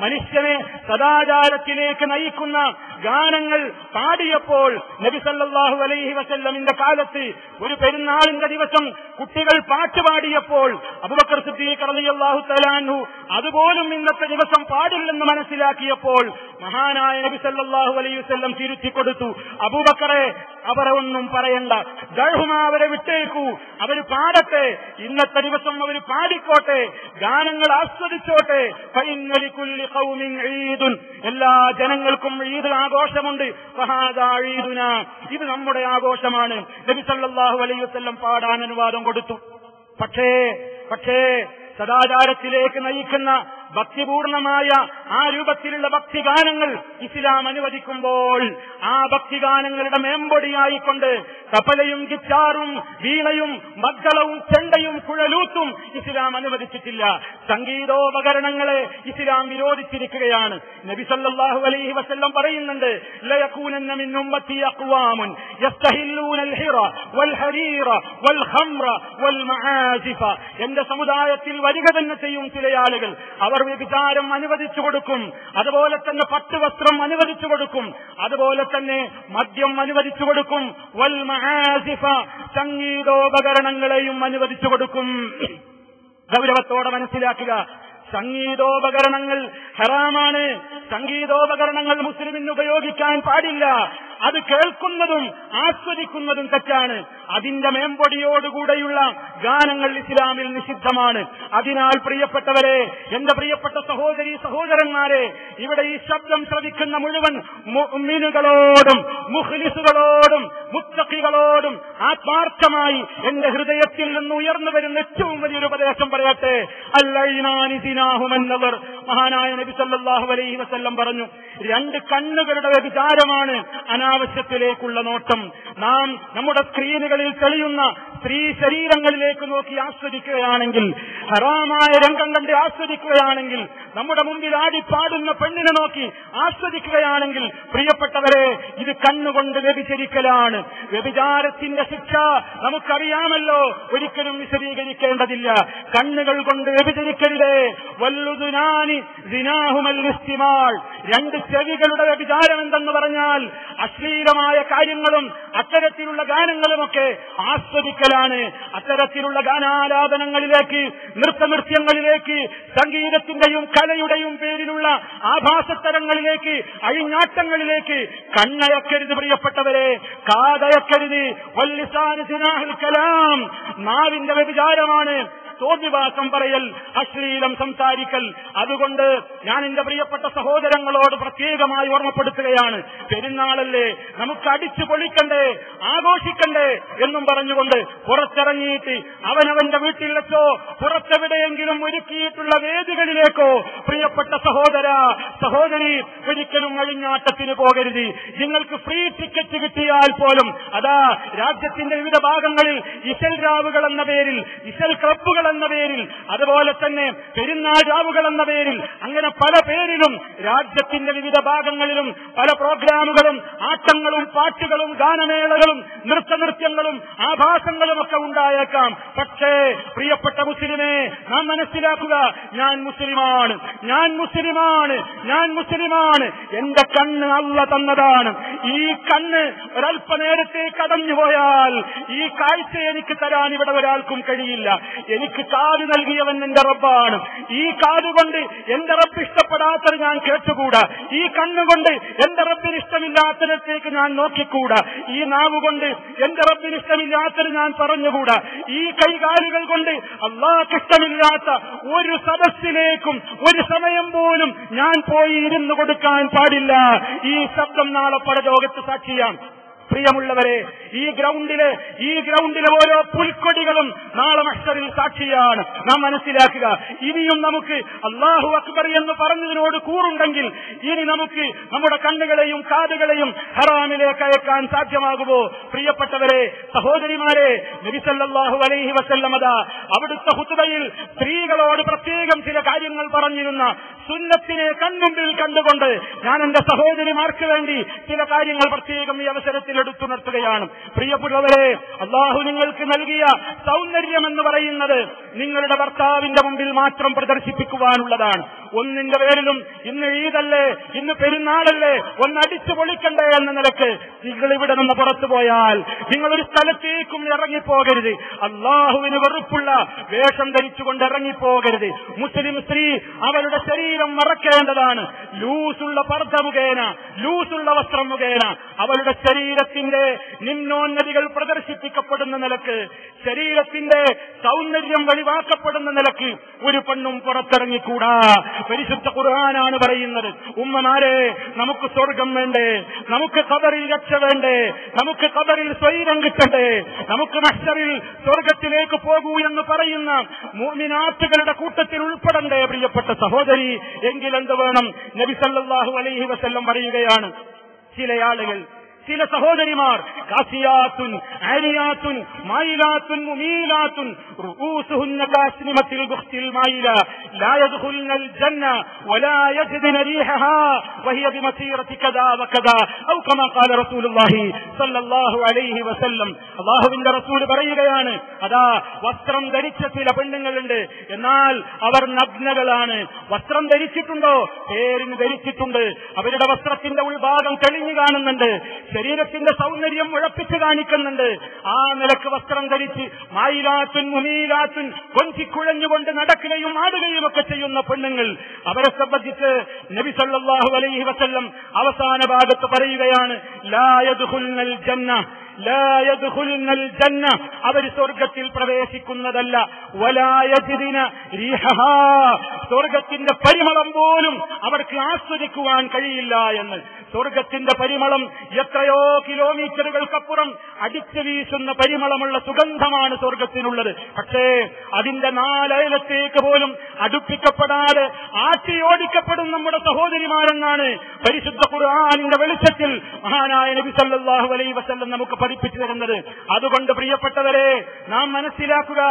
മനുഷ്യനെ സദാചാരത്തിലേക്ക് നയിക്കുന്ന ഗാനങ്ങൾ പാടിയപ്പോൾ നബി സല്ലല്ലാഹു അലൈഹി വസല്ലമിന്റെ കാലത്ത് ഒരു പെരുന്നാളിന്റെ ദിവസം കുട്ടികൾ പാട്ട് പാടിയപ്പോൾ അബൂബക്കർ സിദ്ദീഖ് റളിയല്ലാഹു തആല അൻഹു അതുപോലും ഇന്നത്തെ ദിവസം പാടില്ലെന്ന് മനസ്സിലാക്കിയപ്പോൾ മഹാനായ നബി സല്ലല്ലാഹു അലൈഹി വസല്ലം തിരുത്തി കൊടുത്തു. അബൂബക്കറെ, അവരെ ഒന്നും പറയണ്ട, ദഅ്ഹുമാ, അവരെ വിട്ടേക്കൂ, അവർ പാടട്ടെ, ഇന്നത്തെ ദിവസം അവർ പാടിക്കോട്ടെ, ഗാനങ്ങൾ ആസ്വദിച്ചോട്ടെ. ഫഇന്ന ലികുല്ലി ഖൗമിൻ ഈദുൻ, എല്ലാ ജനങ്ങൾക്കും ഈദ് ആഘോഷമുണ്ട്. ഫഹാദാ ഈദുനാ, ഇത് നമ്മുടെ ആഘോഷമാണ്. നബി സല്ലല്ലാഹു അലൈഹി വസല്ലം പാടാൻ അനുവാദം കൊടുത്തു. പക്ഷേ സദാചാരത്തിലേക്ക് നയിക്കുന്ന ഭക്തിപൂർണമായ ആ രൂപത്തിലുള്ള ഭക്തിഗാനങ്ങൾ ഇസ്ലാം അനുവദിക്കുമ്പോൾ ആ ഭക്തിഗാനങ്ങളുടെ മേമ്പൊടിയായിക്കൊണ്ട് തപലയും ഗിറ്റാറും വീണയും മദ്ദളവും ചെണ്ടയും കുഴലൂത്തും ഇസ്ലാം അനുവദിച്ചിട്ടില്ല. സംഗീതോപകരണങ്ങളെ ഇസ്ലാം വിരോധിച്ചിരിക്കുകയാണ്. നബി സല്ലല്ലാഹു അലൈഹി വസല്ലം പറയുന്നുണ്ട്, ലയകൂനന്ന മിൻ ഉമ്മത്തി അഖ്വാമുൻ യസ്തഹില്ലൂനൽ ഹിറ വൽ ഹരീറ വൽ ഖംറ വൽ മആസിഫ, എന്റെ സമുദായത്തിൽ വരിക തന്നെ ചെയ്യും ചില ആളുകൾ, അവർ വ്യഭിചാരം അനുവദിച്ചു കൊടുക്കും, അതുപോലെ തന്നെ പട്ടുവസ്ത്രം അനുവദിച്ചു കൊടുക്കും, അതുപോലെ തന്നെ മദ്യം അനുവദിച്ചു കൊടുക്കും, വൽ മആസിഫ, സംഗീതോപകരണങ്ങളെയും അനുവദിച്ചു കൊടുക്കും. ഗൗരവത്തോടെ മനസ്സിലാക്കുക, സംഗീതോപകരണങ്ങൾ ഹറാമാണ്. സംഗീതോപകരണങ്ങൾ മുസ്ലിമിന് ഉപയോഗിക്കാൻ പാടില്ല. അത് കേൾക്കുന്നതും ആസ്വദിക്കുന്നതും തെറ്റാണ്. അതിന്റെ മേമ്പൊടിയോടുകൂടെയുള്ള ഗാനങ്ങൾ ഇസ്ലാമിൽ നിഷിദ്ധമാണ്. അതിനാൽ പ്രിയപ്പെട്ടവരെ, എന്റെ പ്രിയപ്പെട്ട സഹോദരി സഹോദരന്മാരെ, ഇവിടെ ഈ ശബ്ദം ശ്രവിക്കുന്ന മുഴുവൻ മുഅ്മിനുകളോടും മുഖ്ലിസുകളോടും മുത്തഖികളോടും ആത്മാർത്ഥമായി എന്റെ ഹൃദയത്തിൽ നിന്ന് ഉയർന്നു വരുന്ന ഏറ്റവും വലിയൊരു ഉപദേശം പറയട്ടെ. അല്ലൈനാനി സിനാഹുമെന്നവർ, മഹാനായ നബി സല്ലല്ലാഹു അലൈഹി വസല്ലം പറഞ്ഞു, രണ്ട് കണ്ണുകളുടെ വ്യഭിചാരമാണ് അനാവശ്യത്തിലേക്കുള്ള നോട്ടം. നാം നമ്മുടെ സ്ക്രീനുകളിൽ തെളിയുന്ന സ്ത്രീ ശരീരങ്ങളിലേക്ക് നോക്കി ആസ്വദിക്കുകയാണെങ്കിൽ, ഹറാമായ രംഗം കണ്ട് ആസ്വദിക്കുകയാണെങ്കിൽ, നമ്മുടെ മുമ്പിൽ ആടിപ്പാടുന്ന പെണ്ണിനെ നോക്കി ആസ്വദിക്കുകയാണെങ്കിൽ, പ്രിയപ്പെട്ടവരെ, ഇത് കണ്ണുകൊണ്ട് വ്യഭിചരിക്കലാണ്. വ്യഭിചാരത്തിന്റെ ശിക്ഷ നമുക്കറിയാമല്ലോ, ഒരിക്കലും വിശദീകരിക്കേണ്ടതില്ല. കണ്ണുകൾ കൊണ്ട് വ്യഭിചരിക്കരുതേ. വല്ലുദുനാനി സിനാഹുമൽ ഇസ്തിമാൾ, രണ്ട് ചെവികളുടെ വ്യഭിചാരം എന്തെന്ന് പറഞ്ഞാൽ അശ്ലീലമായ കാര്യങ്ങളും അത്തരത്തിലുള്ള ഗാനങ്ങളുമൊക്കെ ആസ്വദിക്കലാണ്. അത്തരത്തിലുള്ള ഗാനാലാപനങ്ങളിലേക്ക്, നൃത്തനൃത്യങ്ങളിലേക്ക്, സംഗീതത്തിന്റെയും കലയുടെയും പേരിലുള്ള ആഭാസത്തരങ്ങളിലേക്ക്, അഴിഞ്ഞാട്ടങ്ങളിലേക്ക് കണ്ണയക്കരുത് പ്രിയപ്പെട്ടവരെ, കാതയക്കരുത്. വല്ലിസാനി സിനാഹുൽ കലാം, നാവിന്റെ വ്യഭിചാരമാണ്. തോന്നിവാസം പറയൽ, അശ്ലീലം സംസാരിക്കൽ. അതുകൊണ്ട് ഞാൻ എന്റെ പ്രിയപ്പെട്ട സഹോദരങ്ങളോട് പ്രത്യേകമായി ഓർമ്മപ്പെടുത്തുകയാണ്, പെരുന്നാളല്ലേ, നമുക്ക് അടിച്ചു പൊളിക്കണ്ടേ, ആഘോഷിക്കണ്ടേ എന്നും പറഞ്ഞുകൊണ്ട് പുറത്തിറങ്ങിയിട്ട് അവനവന്റെ വീട്ടിൽ വെച്ചോ പുറത്തെവിടെയെങ്കിലും ഒരുക്കിയിട്ടുള്ള വേദികളിലേക്കോ പ്രിയപ്പെട്ട സഹോദര സഹോദരി ഒരിക്കലും അഴിഞ്ഞാട്ടത്തിന് പോകരുത്. നിങ്ങൾക്ക് ഫ്രീ ടിക്കറ്റ് കിട്ടിയാൽ പോലും അതാ രാജ്യത്തിന്റെ വിവിധ ഭാഗങ്ങളിൽ ഇശൽ രാവുകൾ എന്ന പേരിൽ, ഇശൽ ക്ലബ്ബുകൾ എന്ന പേരിൽ, അതുപോലെ തന്നെ പെരുന്നാൾ രാവുകൾ എന്ന പേരിൽ, അങ്ങനെ പല പേരിലും രാജ്യത്തിന്റെ വിവിധ ഭാഗങ്ങളിലും പല പ്രോഗ്രാമുകളും ആട്ടങ്ങളും പാട്ടുകളും ഗാനമേളകളും നൃത്തനൃത്യങ്ങളും ആഭാസങ്ങളും ഒക്കെ ഉണ്ടായേക്കാം. പക്ഷേ പ്രിയപ്പെട്ട മുസ്ലിമേ, നാം മനസ്സിലാക്കുക, ഞാൻ മുസ്ലിമാണ്, ഞാൻ മുസ്ലിമാണ്, ഞാൻ മുസ്ലിമാണ്. എന്റെ കണ്ണ് അല്ലാഹു തന്നതാണ്. ഈ കണ്ണ് ഒരല്പനേരത്തേക്ക് അടഞ്ഞുപോയാൽ ഈ കാഴ്ച എനിക്ക് തരാൻ ഇവിടെ ഒരാൾക്കും കഴിയില്ല. എനിക്ക് കാത് നൽകിയവൻ എന്റെ റബ്ബാണ്. ഈ കാതുകൊണ്ട് എന്റെ റബ്ബ് ഇഷ്ടപ്പെടാത്തത് ഞാൻ കേട്ടുകൂടാ. ഈ കണ്ണുകൊണ്ട് എന്റെ റബ്ബിന് ഇഷ്ടമില്ലാത്തതിലേക്ക് ഞാൻ നോക്കിക്കൂടാ. ഈ നാവുകൊണ്ട് എന്റെ റബ്ബിന് ഇഷ്ടമില്ലാത്തത് ഞാൻ പറഞ്ഞുകൂടാ. ഈ കൈകാലുകൾ കൊണ്ട് അല്ലാഹുക്ക് ഇഷ്ടമില്ലാത്ത ഒരു സദസ്സിലേക്കും ഒരു സമയം പോലും ഞാൻ പോയി ഇരുന്നു കൊടുക്കാൻ പാടില്ല. ഈ ശബ്ദം നാളെ പരലോകത്ത് സാക്ഷിയാണ്. പ്രിയമുള്ളവരെ, ഈ ഗ്രൗണ്ടിലെ ഓരോ പുൽക്കൊടികളും നാളെ മഹ്ശറിൽ സാക്ഷിയാണ്. നാം മനസ്സിലാക്കുക, ഇനിയും നമുക്ക് അല്ലാഹു അക്ബർ എന്ന് പറഞ്ഞതിനോട് കൂറുണ്ടെങ്കിൽ ഇനി നമുക്ക് നമ്മുടെ കണ്ണുകളെയും കാതുകളെയും ഹറാമിലേക്ക് അയക്കാൻ സാധ്യമാകുമോ? പ്രിയപ്പെട്ടവരെ, സഹോദരിമാരെ, നബി സല്ലല്ലാഹു അലൈഹി വസല്ലം അവിടുത്തെ ഖുതുബയിൽ സ്ത്രീകളോട് പ്രത്യേകം ചില കാര്യങ്ങൾ പറഞ്ഞിരുന്ന സുന്നത്തിനെ കൺമുമ്പിൽ കണ്ടുകൊണ്ട് ഞാൻ എന്റെ സഹോദരിമാർക്ക് വേണ്ടി ചില കാര്യങ്ങൾ പ്രത്യേകം ഈ അവസരത്തിൽ എടുത്തു നിർത്തുകയാണ്. പ്രിയപ്പെട്ടവരെ, അല്ലാഹു നിങ്ങൾക്ക് നൽകിയ സൗന്ദര്യം എന്ന് പറയുന്നത് നിങ്ങളുടെ ഭർത്താവിന്റെ മുമ്പിൽ മാത്രം പ്രദർശിപ്പിക്കുവാനുള്ളതാണ്. ഒന്നിന്റെ പേരിലും ഇന്ന് ഈദല്ലേ, ഇന്ന് പെരുന്നാളല്ലേ, ഒന്നടിച്ചു പൊളിക്കണ്ടേ എന്ന നിലക്ക് നിങ്ങൾ ഇവിടെ നിന്ന് പുറത്തു പോയാൽ നിങ്ങളൊരു സ്ഥലത്തേക്കും ഇറങ്ങിപ്പോകരുത്. അല്ലാഹുവിന് വെറുപ്പുള്ള വേഷം ധരിച്ചുകൊണ്ട് ഇറങ്ങിപ്പോകരുത്. മുസ്ലിം സ്ത്രീ അവരുടെ ശരീരം മറക്കേണ്ടതാണ്. ലൂസുള്ള പർദ്ദ മുഖേന, ലൂസുള്ള വസ്ത്രം മുഖേന അവരുടെ ശരീരത്തിന്റെ നിമ്നോന്നതികൾ പ്രദർശിപ്പിക്കപ്പെടുന്ന നിലക്ക്, ശരീരത്തിന്റെ സൗന്ദര്യം വെളിവാക്കപ്പെടുന്ന നിലക്ക് ഒരു പെണ്ണും പുറത്തിറങ്ങിക്കൂടാ. പരിശുദ്ധ ഖുർആനാണ് പറയുന്നത്, ഉമ്മമാരെ, നമുക്ക് സ്വർഗം വേണ്ടേ, നമുക്ക് ഖബറിൽ രക്ഷ വേണ്ടേ, നമുക്ക് ഖബറിൽ സ്വൈരം കിട്ടണ്ടേ, നമുക്ക് മഹ്ശറിൽ സ്വർഗത്തിലേക്ക് പോകൂ എന്ന് പറയുന്ന മുഅ്മിനാത്തുകളുടെ കൂട്ടത്തിൽ ഉൾപ്പെടണ്ടേ പ്രിയപ്പെട്ട സഹോദരി? എങ്കിലെന്ത് വേണം? നബി സല്ലല്ലാഹു അലൈഹി വസല്ലം പറയുകയാണ്, ചില ആളുകൾ, ചില സഹോദരിമാർ കാസിയാത്തുൻ ആരിയാത്തുൻ മായിലാത്തുൻ മുമീലാത്തുൻ റൂസുഹുന്ന കാസ്നിമത്തിൽ ബുഖ്തിൽ മായില ലാ യദ്ഖുൽനൽ ജന്ന വലാ യജിദന റീഹഹാ വഹിയ ബിമസീറതി കദാ വകദാ ഔ കമാ ഖാല റസൂലുള്ളാഹി സ്വല്ലല്ലാഹു അലൈഹി വസല്ലം. അല്ലാഹുവിന്റെ റസൂൽ പറയുകയാണ്, അതാ വസ്ത്രം ധരിച്ച ചില പെണ്ണുങ്ങളുണ്ട്, എന്നാൽ അവർ നഗ്നകളാണ്. വസ്ത്രം ധരിച്ചിട്ടുണ്ടോ? പേരിന് ധരിച്ചിട്ടുണ്ട്. അവരുടെ വസ്ത്രത്തിന്റെ ഉൾഭാഗം തെളിഞ്ഞു കാണുന്നുണ്ട്, ശരീരത്തിന്റെ സൗന്ദര്യം ഉഴപ്പിച്ച് കാണിക്കുന്നുണ്ട്. ആ നിലക്ക് വസ്ത്രം ധരിച്ച് മായിലാത്തുൻ മുമീലാത്തുൻ കൊഞ്ചിക്കുഴഞ്ഞുകൊണ്ട് നടക്കുകയും ആടുകയും ഒക്കെ ചെയ്യുന്ന പെണ്ണുങ്ങൾ, അവരെ സംബന്ധിച്ച് നബി സല്ലല്ലാഹു അലൈഹി വസല്ലം അവസാന ഭാഗത്ത് പറയുകയാണ്, ലാ യദ്ഖുൽനൽ ജന്ന, ലാ യദ്ഖുൽനൽ ജന്ന, അവർ സ്വർഗത്തിൽ പ്രവേശിക്കുന്നതല്ല. വലാ യജിദിന റീഹഹാ, സ്വർഗത്തിന്റെ പരിമളം പോലും അവർക്ക് ആസ്വദിക്കുവാൻ കഴിയില്ല എന്ന്. സ്വർഗത്തിന്റെ പരിമളം എത്രയോ കിലോമീറ്ററുകൾക്കപ്പുറം അടിച്ചു വീശുന്ന പരിമളമുള്ള സുഗന്ധമാണ് സ്വർഗത്തിനുള്ളത്. പക്ഷേ അതിന്റെ നാലയലത്തേക്ക് പോലും അടുപ്പിക്കപ്പെടാതെ ആട്ടിയോടിക്കപ്പെടും നമ്മുടെ സഹോദരിമാരെന്നാണ് പരിശുദ്ധ ഖുർആനിന്റെ വെളിച്ചത്തിൽ മഹാനായ നബി സല്ലല്ലാഹു അലൈഹി വസല്ലം നമുക്ക് പഠിപ്പിച്ചു തരുന്നത്. അതുകൊണ്ട് പ്രിയപ്പെട്ടവരെ, നാം മനസ്സിലാക്കുക,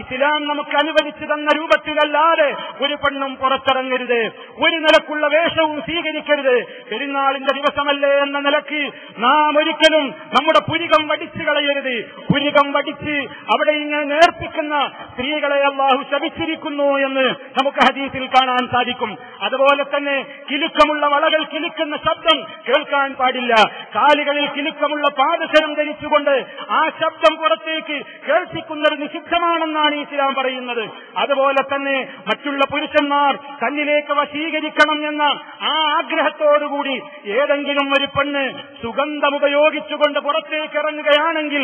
ഇസ്ലാം നമുക്ക് അനുവദിച്ചു തന്ന രൂപത്തിലല്ലാതെ ഒരു പെണ്ണും പുറത്തിറങ്ങരുത്, ഒരു നിലക്കുള്ള വേഷവും സ്വീകരിക്കരുത്. പെരുന്നാളിന്റെ ദിവസമല്ലേ എന്ന നിലക്ക് നാം ഒരിക്കലും നമ്മുടെ പുരികം വടിച്ചു കളയരുത്. പുരികം വടിച്ച് അവിടെ ഇങ്ങനെ നേർപ്പിക്കുന്ന സ്ത്രീകളെ അല്ലാഹു ശപിച്ചിരിക്കുന്നു എന്ന് നമുക്ക് ഹദീസിൽ കാണാൻ സാധിക്കും. അതുപോലെ തന്നെ കിലുക്കമുള്ള വളകൾ കിലുക്കുന്ന ശബ്ദം കേൾക്കാൻ പാടില്ല. കാലുകളിൽ കിലുക്കമുള്ള പാദസരം ധരിച്ചുകൊണ്ട് ആ ശബ്ദം പുറത്തേക്ക് കേൾപ്പിക്കുന്നത് നിഷിദ്ധമാണെന്നാണ് ഇസ്ലാം പറയുന്നത്. അതുപോലെ തന്നെ മറ്റുള്ള പുരുഷന്മാർ തന്നിലേക്ക് വശീകരിക്കണം എന്ന ആ ആഗ്രഹത്തോടുകൂടി ഏതെങ്കിലും ഒരു പെണ്ണ് സുഗന്ധം ഉപയോഗിച്ചുകൊണ്ട് പുറത്തേക്ക് ഇറങ്ങുകയാണെങ്കിൽ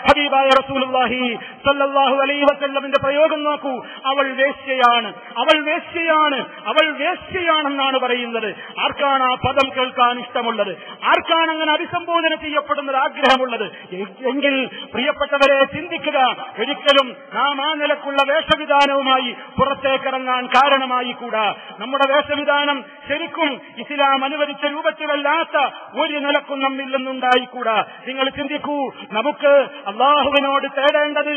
ഹബീബായ റസൂലുള്ളാഹി സ്വല്ലല്ലാഹു അലൈഹി വസല്ലമിന്റെ പ്രയോഗം നോക്കൂ. അവൾ വേശ്യയാണെന്നാണ് പറയുന്നത്. ആർക്കാണ് ആ പദം കേൾക്കാൻ ഇഷ്ടമുള്ളത്? ആർക്കാണ് അങ്ങനെ അഭിസംബോധന ചെയ്യപ്പെടുന്നത് ആഗ്രഹമുള്ളത്? എങ്കിൽ പ്രിയപ്പെട്ടവരെ ചിന്തിക്കുക, ഒരിക്കലും നാം ആ നിലക്കുള്ള വേഷവിധാനവുമായി പുറത്തേക്കിറങ്ങാൻ കാരണമായി കൂടാ. നമ്മുടെ വേഷവിധാനം ശരിക്കും ഇസ്ലാം അനുവദിച്ച രൂപത്തിലല്ലാത്ത ഒരു നിലക്കും നമ്മിൽ നിന്നുണ്ടായിക്കൂടാ. നിങ്ങൾ ചിന്തിക്കൂ, നമുക്ക് അള്ളാഹുവിനോട് തേടേണ്ടത്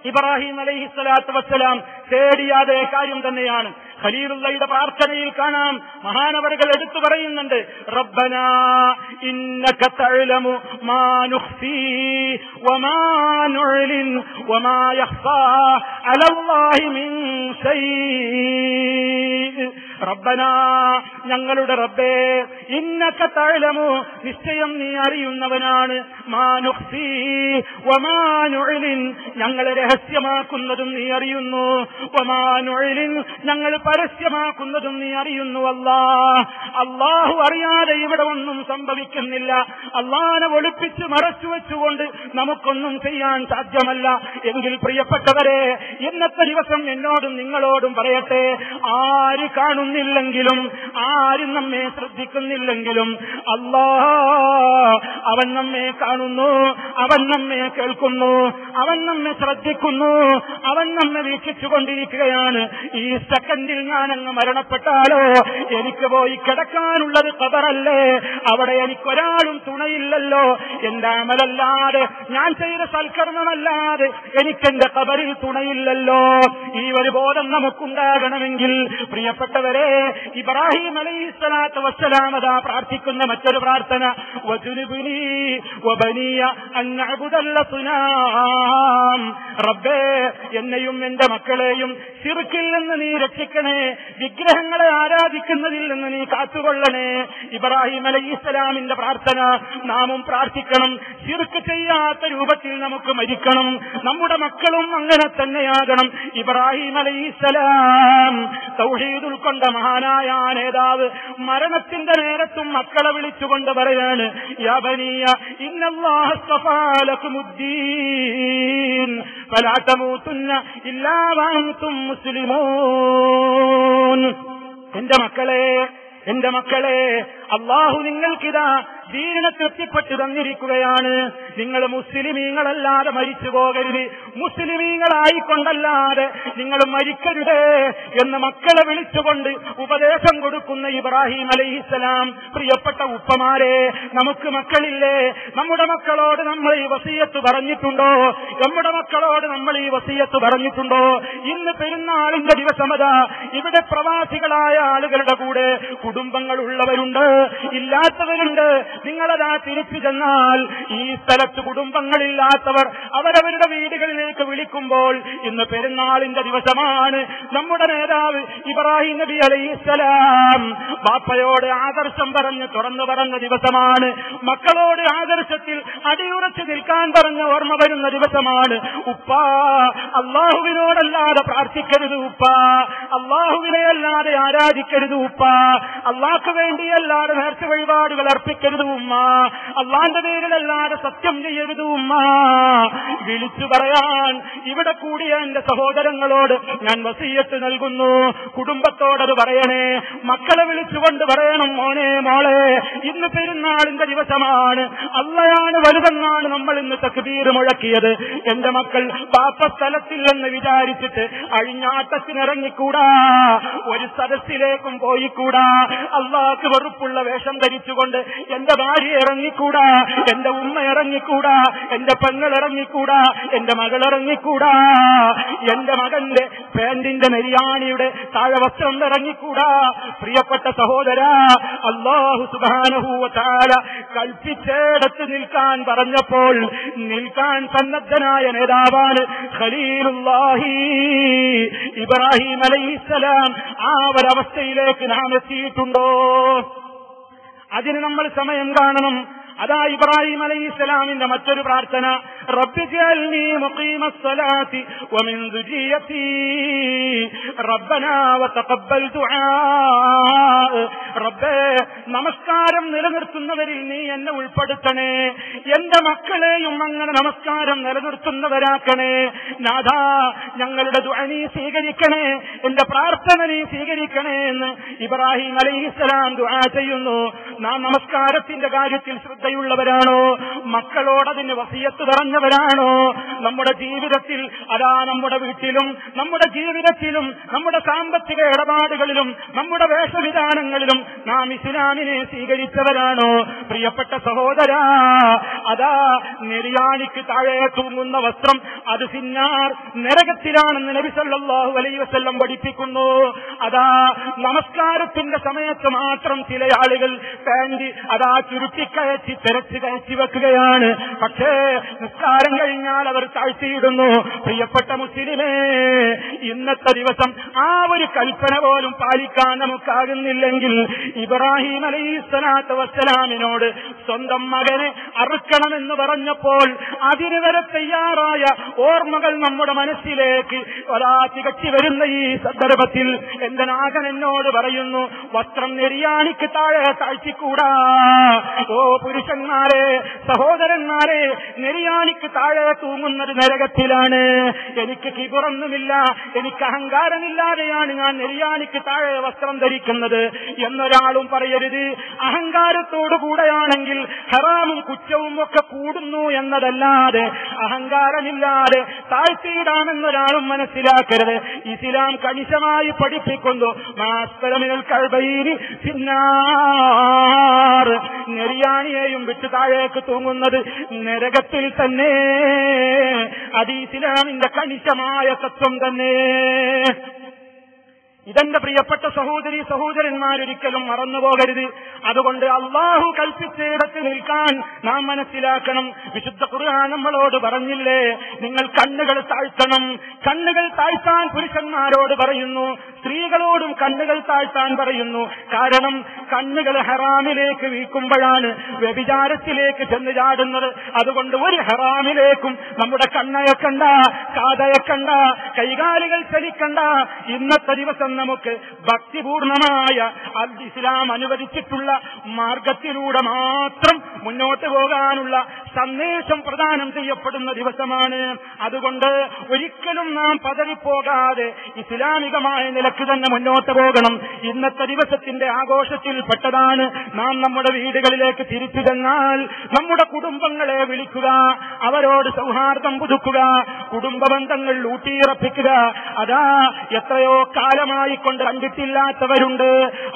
ഇബ്രാഹിം അലൈഹിസ്സലാത്തു വസ്സലാം തേടിയ അതേ കാര്യം തന്നെയാണ്. ഖലീലുള്ളാഹിയുടെ പ്രാർത്ഥനയിൽ കാണാം, മഹാനവറുകൾ എടുത്തു പറയുന്നുണ്ട്, റബ്ബനാ ഇന്നക തഅലമു മാ നുഖ്ഫീ വമാ നുഅ്ലിൻ വമാ യഖ്ഫാ അലല്ലാഹി മിൻ ശൈഇ. റബ്ബനാ, ഞങ്ങളുടെ റബ്ബേ, ഇന്നക തഅലമു, നിശ്ചയം നീ അറിയുന്നവനാണ്, മാ നുഖ്ഫീ വമാ നുഅ്ലിൻ, ഞങ്ങളെ രഹസ്യമാക്കുന്നതും നീ അറിയുന്നു, വമാ നുഅ്ലിൻ, ഞങ്ങൾ പരസ്യമാക്കുന്നതും നീ അറിയുന്നു. അല്ലാഹു അറിയാതെ ഇവിടെ ഒന്നും സംഭവിക്കുന്നില്ല. അല്ലാഹനെ ഒളിപ്പിച്ച് മറച്ചു വെച്ചുകൊണ്ട് നമുക്കൊന്നും ചെയ്യാൻ സാധ്യമല്ല. എങ്കിൽ പ്രിയപ്പെട്ടവരെ, ഇന്നത്തെ ദിവസം എന്നോടും നിങ്ങളോടും പറയട്ടെ, ആര് കാണുന്നില്ലെങ്കിലും ആരും നമ്മെ ശ്രദ്ധിക്കുന്നില്ലെങ്കിലും അവൻ നമ്മെ കാണുന്നു, അവൻ നമ്മെ കേൾക്കുന്നു, അവൻ നമ്മെ ശ്രദ്ധിക്കുന്നു, അവൻ നമ്മെ വീക്ഷിച്ചുകൊണ്ടിരിക്കുകയാണ്. ഈ സെക്കൻഡിൽ ഞാൻ അങ്ങ് മരണപ്പെട്ടാലോ എനിക്ക് പോയി കിടക്കാനുള്ളത് ഖബറല്ലേ? അവിടെ എനിക്കൊരാളും തുണയില്ലല്ലോ. എന്റെ അമലല്ലാതെ, ഞാൻ ചെയ്ത സൽക്കർമ്മമല്ലാതെ എനിക്കെന്റെ ഖബറിൽ തുണയില്ലല്ലോ. ഈ ഒരു ബോധം നമുക്കുണ്ടാകണമെങ്കിൽ പ്രിയപ്പെട്ടവരെ, ഇബ്രാഹിം അലൈഹിസ്സലാത്തു വസ്സലാം അതാ പ്രാർത്ഥിക്കുന്ന മറ്റൊരു പ്രാർത്ഥന, വജുനുബിനി വബനിയ അൻ നഅ്ബുദൽ അസ്നാം. റബ്ബേ, എന്നെയും എന്റെ മക്കളെയും ശിർക്കിൽ നിന്ന് നീ രക്ഷിക്കണേ, വിഗ്രഹങ്ങളെ ആരാധിക്കുന്നതിൽ നിന്ന് നീ കാത്തുകൊള്ളണേ. ഇബ്രാഹിം അലൈഹിസ്സലാമിന്റെ പ്രാർത്ഥന നാമും പ്രാർത്ഥിക്കണം. ശിർക്ക് ചെയ്യാത്ത രൂപത്തിൽ നമുക്ക് മരിക്കണം. നമ്മുടെ മക്കളും അങ്ങനെ തന്നെയാകണം. ഇബ്രാഹിം അലൈഹിസ്സലാം തൗഹീദ് ഉൾക്കൊണ്ട മഹാനായ നേതാവ് മരണത്തിന്റെ നേരത്തും മക്കളെ വിളിച്ചുകൊണ്ട് പറയാണ്, യാ ബനിയ ഇന്നല്ലാഹ അസ്തഫാ ലകുമുദ്ദീൻ ഫലാ തമൂതുന്ന ഇല്ലാ വഅൻതും മുസ്ലിമൂൻ. എന്റെ മക്കളെ, അല്ലാഹു നിങ്ങൾക്കിതാ ദീനിനെ തൃപ്തിപ്പെട്ട് തന്നിരിക്കുകയാണ്. നിങ്ങൾ മുസ്ലിമീങ്ങളല്ലാതെ മരിച്ചു പോകരുത്, മുസ്ലിമീങ്ങളായിക്കൊണ്ടല്ലാതെ നിങ്ങൾ മരിക്കരുത് എന്ന് മക്കളെ വിളിച്ചുകൊണ്ട് ഉപദേശം കൊടുക്കുന്ന ഇബ്രാഹിം അലൈഹിസ്സലാം. പ്രിയപ്പെട്ട ഉപ്പമാരെ, നമുക്ക് മക്കളില്ലേ? നമ്മുടെ മക്കളോട് നമ്മൾ ഈ വസിയത്ത് പറഞ്ഞിട്ടുണ്ടോ? നമ്മുടെ മക്കളോട് നമ്മൾ ഈ വസിയത്ത് പറഞ്ഞിട്ടുണ്ടോ? ഇന്ന് പെരുന്നാളിന്റെ ദിവസമതാ ഇവിടെ പ്രവാസികളായ ആളുകളുടെ കൂടെ കുടുംബങ്ങൾ ഉള്ളവരുണ്ട്, ഇല്ലാത്തവരുണ്ട്. നിങ്ങളതാ തിരിച്ചു ചെന്നാൽ ഈ സ്ഥലത്ത് കുടുംബങ്ങളില്ലാത്തവർ അവരവരുടെ വീടുകളിലേക്ക് വിളിക്കുമ്പോൾ, ഇന്ന് പെരുന്നാളിന്റെ ദിവസമാണ്. നമ്മുടെ നേതാവ് ഇബ്രാഹിം നബി അലൈഹിസ്സലാം ബാപ്പയോട് ആദർശം പറഞ്ഞ് തുറന്നു പറഞ്ഞ ദിവസമാണ്. മക്കളോട് ആദർശത്തിൽ അടിയുറച്ചു നിൽക്കാൻ പറഞ്ഞ ഓർമ്മ വരുന്ന ദിവസമാണ്. ഉപ്പാ, അള്ളാഹുവിനോടല്ലാതെ പ്രാർത്ഥിക്കരുത് ഉപ്പാ, അള്ളാഹുവിനെ അല്ലാതെ ആരാധിക്കരുത് ഉപ്പാ, അള്ളാഹ്ക്ക് വേണ്ടിയല്ലാതെ നേർച്ച വഴിപാടുകൾ അർപ്പിക്കരുത് ഉമ്മ, അള്ളാന്റെ പേരിലല്ലാതെ സത്യം ചെയ്യരുത് ഉമ്മ. വിളിച്ചു പറയാൻ ഇവിടെ കൂടിയ എന്റെ സഹോദരങ്ങളോട് ഞാൻ വസിയത്ത് നൽകുന്നു. കുടുംബത്തോടത് പറയണേ, മക്കളെ വിളിച്ചുകൊണ്ട് പറയണം, മോനെ മോളെ, ഇന്ന് പെരുന്നാളിന്റെ ദിവസമാണ്, അള്ളയാണ് വലുതെന്നാണ് നമ്മൾ ഇന്ന് തക്ബീർ മുഴക്കിയത്. എന്റെ മക്കൾ ബാപ്പ സ്ഥലത്തില്ലെന്ന് വിചാരിച്ചിട്ട് അഴിഞ്ഞാട്ടത്തിനിറങ്ങിക്കൂടാ, ഒരു സദസ്സിലേക്കും പോയിക്കൂടാ, അള്ളാഹ്ക്ക് വെറുപ്പുള്ള വേഷം ധരിച്ചുകൊണ്ട് എന്റെ ഭാര്യ ഇറങ്ങിക്കൂടാ, എന്റെ ഉമ്മ ഇറങ്ങിക്കൂടാ, എന്റെ പെങ്ങൾ ഇറങ്ങിക്കൂടാ, എന്റെ മകൾ ഇറങ്ങിക്കൂടാ, എന്റെ മകന്റെ പാന്റിന്റെ നെരിയാണിയുടെ താഴെ വസ്ത്രം ഇറങ്ങിക്കൂടാ. പ്രിയപ്പെട്ട സഹോദരാ, അല്ലാഹു സുബ്ഹാനഹു വ തആല കൽപ്പിച്ചേടത്ത് നിൽക്കാൻ പറഞ്ഞപ്പോൾ നിൽക്കാൻ സന്നദ്ധനായ നേതാവാണ് ഖലീലുല്ലാഹി ഇബ്രാഹിം അലൈഹിസ്സലാം. ആ ഒരവസ്ഥയിലേക്ക് നാം എത്തിയിട്ടുണ്ടോ? അതിന് നമ്മൾ സമയം കാണണം. അതാ ഇബ്രാഹിം അലൈഹിസ്സലാമിന്റെ മറ്റൊരു പ്രാർത്ഥന, റബ്ബി ജഅൽനി മുഖീമസ്സലാത്തി വമിൻ ദുരിയത്തി റബ്ബനാ വതഖബ്ബൽ ദുആ. റബ്ബേ, നമസ്കാരം നിലനിർത്തുന്നവരിൽ നീ എന്നെ ഉൾപ്പെടുത്തണേ, എന്റെ മക്കളെയും അങ്ങനെ നമസ്കാരം നിലനിർത്തുന്നവരാക്കണേ. നാഥാ, ഞങ്ങളുടെ ദുആ നീ സ്വീകരിക്കണേ, എന്റെ പ്രാർത്ഥന നീ സ്വീകരിക്കണേ എന്ന് ഇബ്രാഹിം അലൈഹിസ്സലാം ദുആ ചെയ്യുന്നു. നാം നമസ്കാരത്തിന്റെ കാര്യത്തിൽ ശ്രദ്ധയുള്ളവരാണോ? മക്കളോടതിന് വസിയത്ത് പറഞ്ഞവരാണോ? നമ്മുടെ ജീവിതത്തിൽ, അതാ നമ്മുടെ വീട്ടിലും നമ്മുടെ ജീവിതത്തിലും നമ്മുടെ സാമ്പത്തിക ഇടപാടുകളിലും നമ്മുടെ വേഷവിധാനങ്ങളിലും നാം ഇസ്ലാമിനെ സ്വീകരിച്ചവരാണോ? പ്രിയപ്പെട്ട സഹോദരാ, അതാ നെരിയാണിക്ക് താഴെ തൂങ്ങുന്ന വസ്ത്രം അത് സിന്നാർ, നരകത്തിലാണെന്ന് നബി സല്ലല്ലാഹു അലൈഹി വസല്ലം പഠിപ്പിക്കുന്നു. അതാ നമസ്കാരത്തിന്റെ സമയത്ത് മാത്രം ചില ആളുകൾ പാന്റ് അതാ ചുരുട്ടിക്കയറ്റി തിരച്ച് കയറ്റി വെക്കുകയാണ്. പക്ഷേ നിസ്കാരം കഴിഞ്ഞാൽ അവർ താഴ്ത്തിയിടുന്നു. പ്രിയപ്പെട്ട മുസ്ലിമേ, ഇന്നത്തെ ദിവസം ആ ഒരു കൽപ്പന പോലും പാലിക്കാൻ നമുക്കാകുന്നില്ലെങ്കിൽ ഇബ്രാഹിം അലൈഹിസ്സലാത്തു വസ്സലാമിനോട് സ്വന്തം മകനെ അറുക്കണമെന്ന് പറഞ്ഞപ്പോൾ അതിന് വരെ തയ്യാറായ ഓർമ്മകൾ നമ്മുടെ മനസ്സിലേക്ക് തികട്ടി വരുന്ന ഈ സന്ദർഭത്തിൽ എന്റെ നാഥൻ എന്നോട് പറയുന്നു, വസ്ത്രം നെരിയാണിക്ക് താഴെ താഴ്ത്തിക്കൂടാ. ഓ പുരുഷന്മാരെ, സഹോദരന്മാരെ, നെരിയാണിക്ക് താഴെ തൂങ്ങുന്നത് നരകത്തിലാണ്. എനിക്ക് കിബറൊന്നുമില്ല, എനിക്ക് അഹങ്കാരമില്ലാതെയാണ് ഞാൻ നെരിയാണിക്ക് താഴെ വസ്ത്രം ധരിക്കുന്നത് എന്നൊരാളും പറയരുത്. അഹങ്കാരത്തോടുകൂടെയാണെങ്കിൽ ഹറാമും കുറ്റവും ഒക്കെ കൂടുന്നു എന്നതല്ലാതെ അഹങ്കാരമില്ലാതെ താഴ്ത്തിയിടാമെന്നൊരാളും മനസ്സിലാക്കരുത്. ഇസ്ലാം കണിശമായി പഠിപ്പിക്കുന്നു, മാസ്തരമിനൽ കഅബൈനി ഫിന്നാർ, നെരിയാണിയെയും വിട്ട് താഴേക്ക് തൂങ്ങുന്നത് നരകത്തിൽ തന്നെ. അത് ഇസ്ലാമിന്റെ കണിശമായ തത്വം തന്നെ. ഇതെന്റെ പ്രിയപ്പെട്ട സഹോദരി സഹോദരന്മാരൊരിക്കലും മറന്നുപോകരുത്. അതുകൊണ്ട് അള്ളാഹു കൽപ്പിച്ചയിടത്ത് നിൽക്കാൻ നാം മനസ്സിലാക്കണം. വിശുദ്ധ ഖുർആൻ നമ്മളോട് പറഞ്ഞില്ലേ, നിങ്ങൾ കണ്ണുകൾ താഴ്ത്തണം. കണ്ണുകൾ താഴ്ത്താൻ പുരുഷന്മാരോട് പറയുന്നു, സ്ത്രീകളോടും കണ്ണുകൾ താഴ്ത്താൻ പറയുന്നു. കാരണം കണ്ണുകൾ ഹറാമിലേക്ക് വീക്കുമ്പോഴാണ് വ്യഭിചാരത്തിലേക്ക് ചെന്ന് ചാടുന്നത്. അതുകൊണ്ട് ഒരു ഹറാമിലേക്കും നമ്മുടെ കണ്ണയക്കണ്ട, കാതയക്കണ്ട, കൈകാലുകൾ ചലിക്കണ്ട. ഇന്നത്തെ ദിവസം നമുക്ക് ഭക്തിപൂർണമായ ഇസ്ലാം അനുവദിച്ചിട്ടുള്ള മാർഗത്തിലൂടെ മാത്രം മുന്നോട്ട് പോകാനുള്ള സന്ദേശം പ്രദാനം ചെയ്യപ്പെടുന്ന ദിവസമാണ്. അതുകൊണ്ട് ഒരിക്കലും നാം പതറിപ്പോകാതെ ഇസ്ലാമികമായ നിലക്ക് തന്നെ മുന്നോട്ട് പോകണം. ഇന്നത്തെ ദിവസത്തിന്റെ ആഘോഷത്തിൽപ്പെട്ടതാണ് നാം നമ്മുടെ വീടുകളിലേക്ക് തിരിച്ചു ചെന്നാൽ നമ്മുടെ കുടുംബങ്ങളെ വിളിക്കുക, അവരോട് സൗഹാർദ്ദം പുതുക്കുക, കുടുംബ ബന്ധങ്ങൾ ഊട്ടിയിറപ്പിക്കുക. അതാ എത്രയോ കാലമായി കൊണ്ട് കണ്ടിട്ടില്ലാത്തവരുണ്ട്,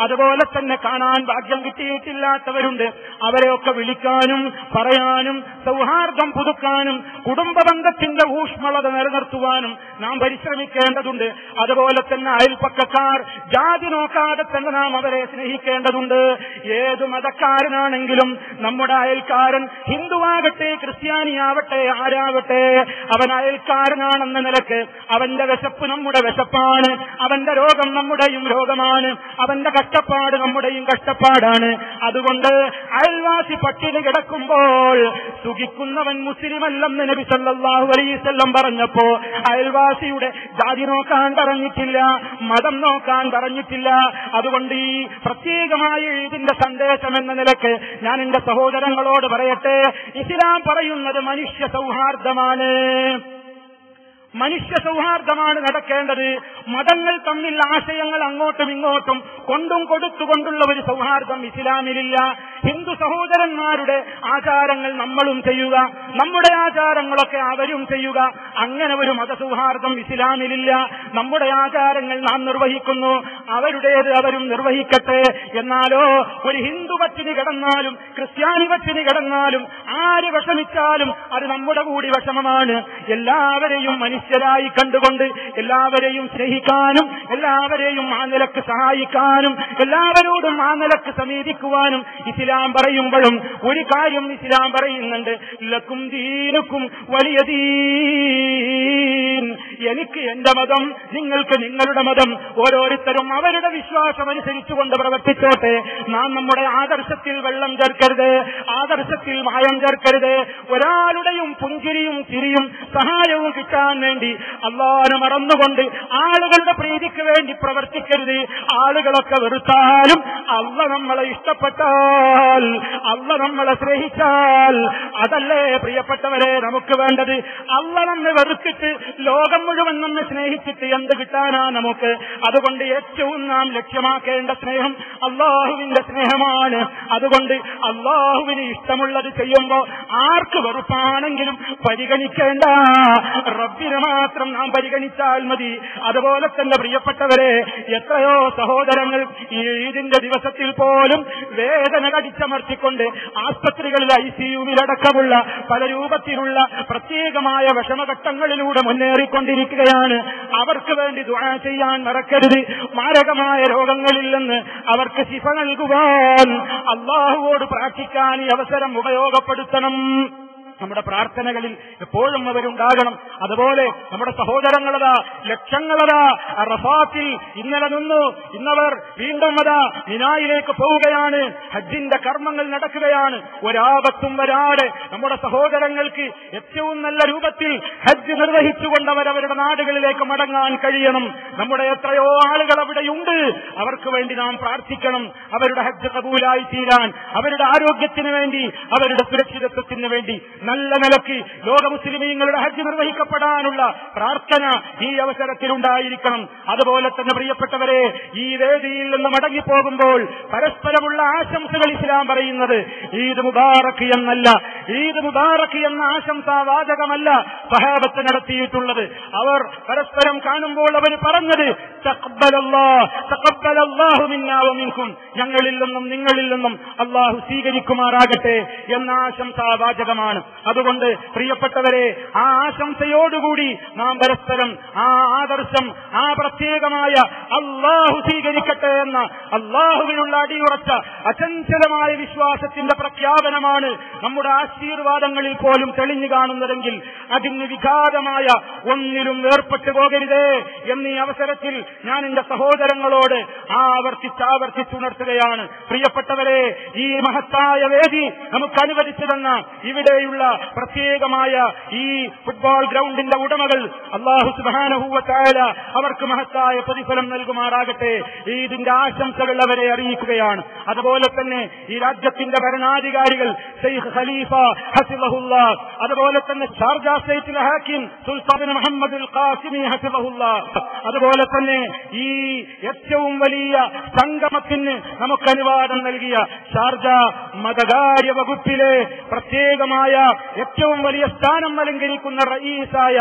അതുപോലെ തന്നെ കാണാൻ ഭാഗ്യം കിട്ടിയിട്ടില്ലാത്തവരുണ്ട്. അവരെയൊക്കെ വിളിക്കാനും പറയാനും സൗഹാർദ്ദം പുതുക്കാനും കുടുംബ ബന്ധത്തിന്റെ ഊഷ്മളത നിലനിർത്തുവാനും നാം പരിശ്രമിക്കേണ്ടതുണ്ട്. അതുപോലെ തന്നെ അയൽപ്പക്കക്കാർ ജാതി നോക്കാതെ തന്നെ നാം അവരെ സ്നേഹിക്കേണ്ടതുണ്ട്. ഏതു മതക്കാരനാണെങ്കിലും നമ്മുടെ അയൽക്കാരൻ ഹിന്ദുവാകട്ടെ ക്രിസ്ത്യാനിയാവട്ടെ ആരാവട്ടെ, അവൻ അയൽക്കാരനാണെന്ന നിലക്ക് അവന്റെ വിശപ്പ് നമ്മുടെ വിശപ്പാണ്, അവന്റെ രോഗം നമ്മുടെയും രോഗമാണ്, അവന്റെ കഷ്ടപ്പാട് നമ്മുടെയും കഷ്ടപ്പാടാണ്. അതുകൊണ്ട് അയൽവാസി പട്ടിണി കിടക്കുമ്പോൾ സുഖിക്കുന്നവൻ മുസ്ലിമല്ലെന്ന് നബി സല്ലല്ലാഹു അലൈഹി വസല്ലം പറഞ്ഞപ്പോ അയൽവാസിയുടെ ജാതി നോക്കാൻ പറഞ്ഞിട്ടില്ല, മതം നോക്കാൻ പറഞ്ഞിട്ടില്ല. അതുകൊണ്ട് ഈ പ്രത്യേകമായ ഇതിന്റെ സന്ദേശം എന്ന നിലക്ക് ഞാൻ എന്റെ സഹോദരങ്ങളോട് പറയട്ടെ, ഇസ്ലാം പറയുന്നത് മനുഷ്യ സൗഹാർദ്ദമാണ്. മനുഷ്യ സൗഹാർദ്ദമാണ് നടക്കേണ്ടത്. മതങ്ങൾ തമ്മിൽ ആശയങ്ങൾ അങ്ങോട്ടും ഇങ്ങോട്ടും കൊണ്ടും കൊടുത്തുകൊണ്ടുള്ള ഒരു സൗഹാർദ്ദം ഇസ്ലാമിലില്ല. ഹിന്ദു സഹോദരന്മാരുടെ ആചാരങ്ങൾ നമ്മളും ചെയ്യുക, നമ്മുടെ ആചാരങ്ങളൊക്കെ അവരും ചെയ്യുക, അങ്ങനെ ഒരു മതസൗഹാർദ്ദം ഇസ്ലാമിലില്ല. നമ്മുടെ ആചാരങ്ങൾ നാം നിർവഹിക്കുന്നു, അവരുടേത് അവരും നിർവഹിക്കട്ടെ. എന്നാലോ ഒരു ഹിന്ദു പട്ടിണി കിടന്നാലും ക്രിസ്ത്യാനി പട്ടിണി കിടന്നാലും ആര് വിഷമിച്ചാലും അത് നമ്മുടെ കൂടി വിഷമമാണ്. എല്ലാവരെയും മനുഷ്യരായി കണ്ടുകൊണ്ട് എല്ലാവരെയും സ്നേഹിക്കാനും എല്ലാവരെയും ആ നിലക്ക് സഹായിക്കാനും എല്ലാവരോടും ആ നിലക്ക് സമീപിക്കുവാനും ഇസ്ലാം പറയുമ്പോഴും ഒരു കാര്യം ഇസ്ലാം പറയുന്നുണ്ട്, ലക്കും ദീനുക്കും വലിയ ദീൻ, എനിക്ക് എന്റെ മതം, നിങ്ങൾക്ക് നിങ്ങളുടെ മതം. ഓരോരുത്തരും അവരുടെ വിശ്വാസം അനുസരിച്ചുകൊണ്ട് പ്രവർത്തിച്ചോട്ടെ. നാം നമ്മുടെ ആദർശത്തിൽ വെള്ളം ചേർക്കരുത്, ആദർശത്തിൽ മായം ചേർക്കരുത്. ഒരാളുടെയും പുഞ്ചിരിയും ചിരിയും സഹായവും കിട്ടാൻ വേണ്ടി അല്ലാഹുവിനെ മറന്നുകൊണ്ട് ആളുകളുടെ പ്രീതിക്ക് വേണ്ടി പ്രവർത്തിക്കരുത്. ആളുകളൊക്കെ വെറുത്താലും അല്ലാഹു നമ്മളെ ഇഷ്ടപ്പെട്ടാൽ, അല്ലാഹു നമ്മളെ സ്നേഹിച്ചാൽ, അതല്ലേ പ്രിയപ്പെട്ടവരെ നമുക്ക് വേണ്ടത്. അല്ലാഹു നമ്മെ വെറുത്തിട്ട് ലോകം മുഴുവൻ നമ്മെ സ്നേഹിച്ചിട്ട് എന്ത് കിട്ടാനാ നമുക്ക്? അതുകൊണ്ട് ഏറ്റവും നാം ലക്ഷ്യമാക്കേണ്ട സ്നേഹം അല്ലാഹുവിന്റെ സ്നേഹമാണ്. അതുകൊണ്ട് അല്ലാഹുവിന് ഇഷ്ടമുള്ളത് ചെയ്യുമ്പോൾ ആർക്ക് വെറുപ്പാണെങ്കിലും പരിഗണിക്കേണ്ട, റബ്ബിനെ മാത്രം നാം പരിഗണിച്ചാൽ മതി. അതുപോലെ തന്നെ പ്രിയപ്പെട്ടവരെ, എത്രയോ സഹോദരങ്ങൾ ഈ ഈദിന്റെ ദിവസത്തിൽ പോലും വേദന കടിച്ചമർത്തിക്കൊണ്ട് ആസ്പത്രികളിൽ ICUവിലടക്കമുള്ള പല രൂപത്തിലുള്ള പ്രത്യേകമായ വിഷമഘട്ടങ്ങളിലൂടെ മുന്നേറിക്കൊണ്ടിരിക്കുകയാണ്. അവർക്ക് വേണ്ടി ദുആ ചെയ്യാൻ മറക്കരുത്. മാരകമായ രോഗങ്ങളിൽ നിന്ന് അവർക്ക് ശിഫ നൽകുവാൻ അല്ലാഹുവോട് പ്രാർത്ഥിക്കാൻ ഈ അവസരം ഉപയോഗപ്പെടുത്തണം. നമ്മുടെ പ്രാർത്ഥനകളിൽ എപ്പോഴും അവരുണ്ടാകണം. അതുപോലെ നമ്മുടെ സഹോദരങ്ങളതാ, ലക്ഷങ്ങളതാ അറഫാത്തിൽ ഇന്നലെ നിന്നു, ഇന്നവർ വീണ്ടും അതാ മിനായിലേക്ക് പോവുകയാണ്. ഹജ്ജിന്റെ കർമ്മങ്ങൾ നടക്കുകയാണ്. ഒരാപത്തും വരാതെ നമ്മുടെ സഹോദരങ്ങൾക്ക് ഏറ്റവും നല്ല രൂപത്തിൽ ഹജ്ജ് നിർവഹിച്ചുകൊണ്ട് അവരവരുടെ നാടുകളിലേക്ക് മടങ്ങാൻ കഴിയണം. നമ്മുടെ എത്രയോ ആളുകൾ അവിടെയുണ്ട്, അവർക്ക് വേണ്ടി നാം പ്രാർത്ഥിക്കണം. അവരുടെ ഹജ്ജ് കബൂലായി തീരാൻ, അവരുടെ ആരോഗ്യത്തിന് വേണ്ടി, അവരുടെ സുരക്ഷിതത്വത്തിന് വേണ്ടി നല്ല നിലയ്ക്ക് ലോക മുസ്ലിമീങ്ങളുടെ ഹജ്ജ് നിർവഹിക്കപ്പെടാനുള്ള പ്രാർത്ഥന ഈ അവസരത്തിലുണ്ടായിരിക്കണം. അതുപോലെ തന്നെ പ്രിയപ്പെട്ടവരെ, ഈ വേദിയിൽ നിന്ന് മടങ്ങിപ്പോകുമ്പോൾ പരസ്പരമുള്ള ആശംസകൾ ഇസ്ലാം പറയുന്നത് ഈദ് മുബാറക് എന്നല്ല, ഈദ് മുബാറക് എന്ന ആശംസാവാചകമല്ല സഹാബത്ത് നടത്തിയിട്ടുള്ളത്. അവർ പരസ്പരം കാണുമ്പോൾ അവർ പറഞ്ഞത് തഖബ്ബലല്ലാഹു മിന്നാ വമിൻകും, ഞങ്ങളിൽ നിന്നും നിങ്ങളിൽ നിന്നും അല്ലാഹു സ്വീകരിക്കുമാറാകട്ടെ എന്ന ആശംസാവാചകമാണ്. അതുകൊണ്ട് പ്രിയപ്പെട്ടവരെ, ആ ആശംസയോടുകൂടി നാം പരസ്പരം ആ ആദർശം, ആ പ്രത്യേകമായ അല്ലാഹു സ്വീകരിക്കട്ടെ എന്ന അല്ലാഹുവിനുള്ള അടിയുറച്ച അചഞ്ചലമായ വിശ്വാസത്തിന്റെ പ്രഖ്യാപനമാണ് നമ്മുടെ ആശീർവാദങ്ങളിൽ പോലും തെളിഞ്ഞു കാണുന്നതെങ്കിൽ അതിന് വിഘാതമായ ഒന്നിലും ഏർപ്പെട്ടു പോകരുതേ എന്നീ അവസരത്തിൽ ഞാൻ എന്റെ സഹോദരങ്ങളോട് ആവർത്തിച്ചുണർത്തുകയാണ്. പ്രിയപ്പെട്ടവരെ, ഈ മഹത്തായ വേദി നമുക്ക് അനുവദിച്ചു തന്ന ഇവിടെയുള്ള പ്രത്യേകമായ ഈ ഫുട്ബോൾ ഗ്രൗണ്ടിന്റെ ഉടമകൾ അല്ലാഹു സുബ്ഹാനഹു വ തആല അവർക്ക് മഹത്തായ പ്രതിഫലം നൽകുമാറാകട്ടെ. ഈദിന്റെ ആശംസകൾ അവരെ അറിയിക്കുകയാണ്. അതുപോലെ തന്നെ ഈ രാജ്യത്തിന്റെ ഭരണാധികാരികൾ ശൈഖ് ഖലീഫ ഹഫിളഹുല്ലാ, അതുപോലെ തന്നെ ഷാർജ സ്റ്റേറ്റിലെ ഹാക്കിം സുൽത്താൻ മുഹമ്മദ് അൽ ഖാസിമി ഹഫിളഹുല്ലാ, അതുപോലെ തന്നെ ഈ ഏറ്റവും വലിയ സംഗമത്തിന് നമുക്ക് അനുവാദം നൽകിയ ഷാർജ മതകാര്യ വകുപ്പിലെ പ്രത്യേകമായ ഏറ്റവും വലിയ സ്ഥാനം അലങ്കരിക്കുന്ന റഈസായ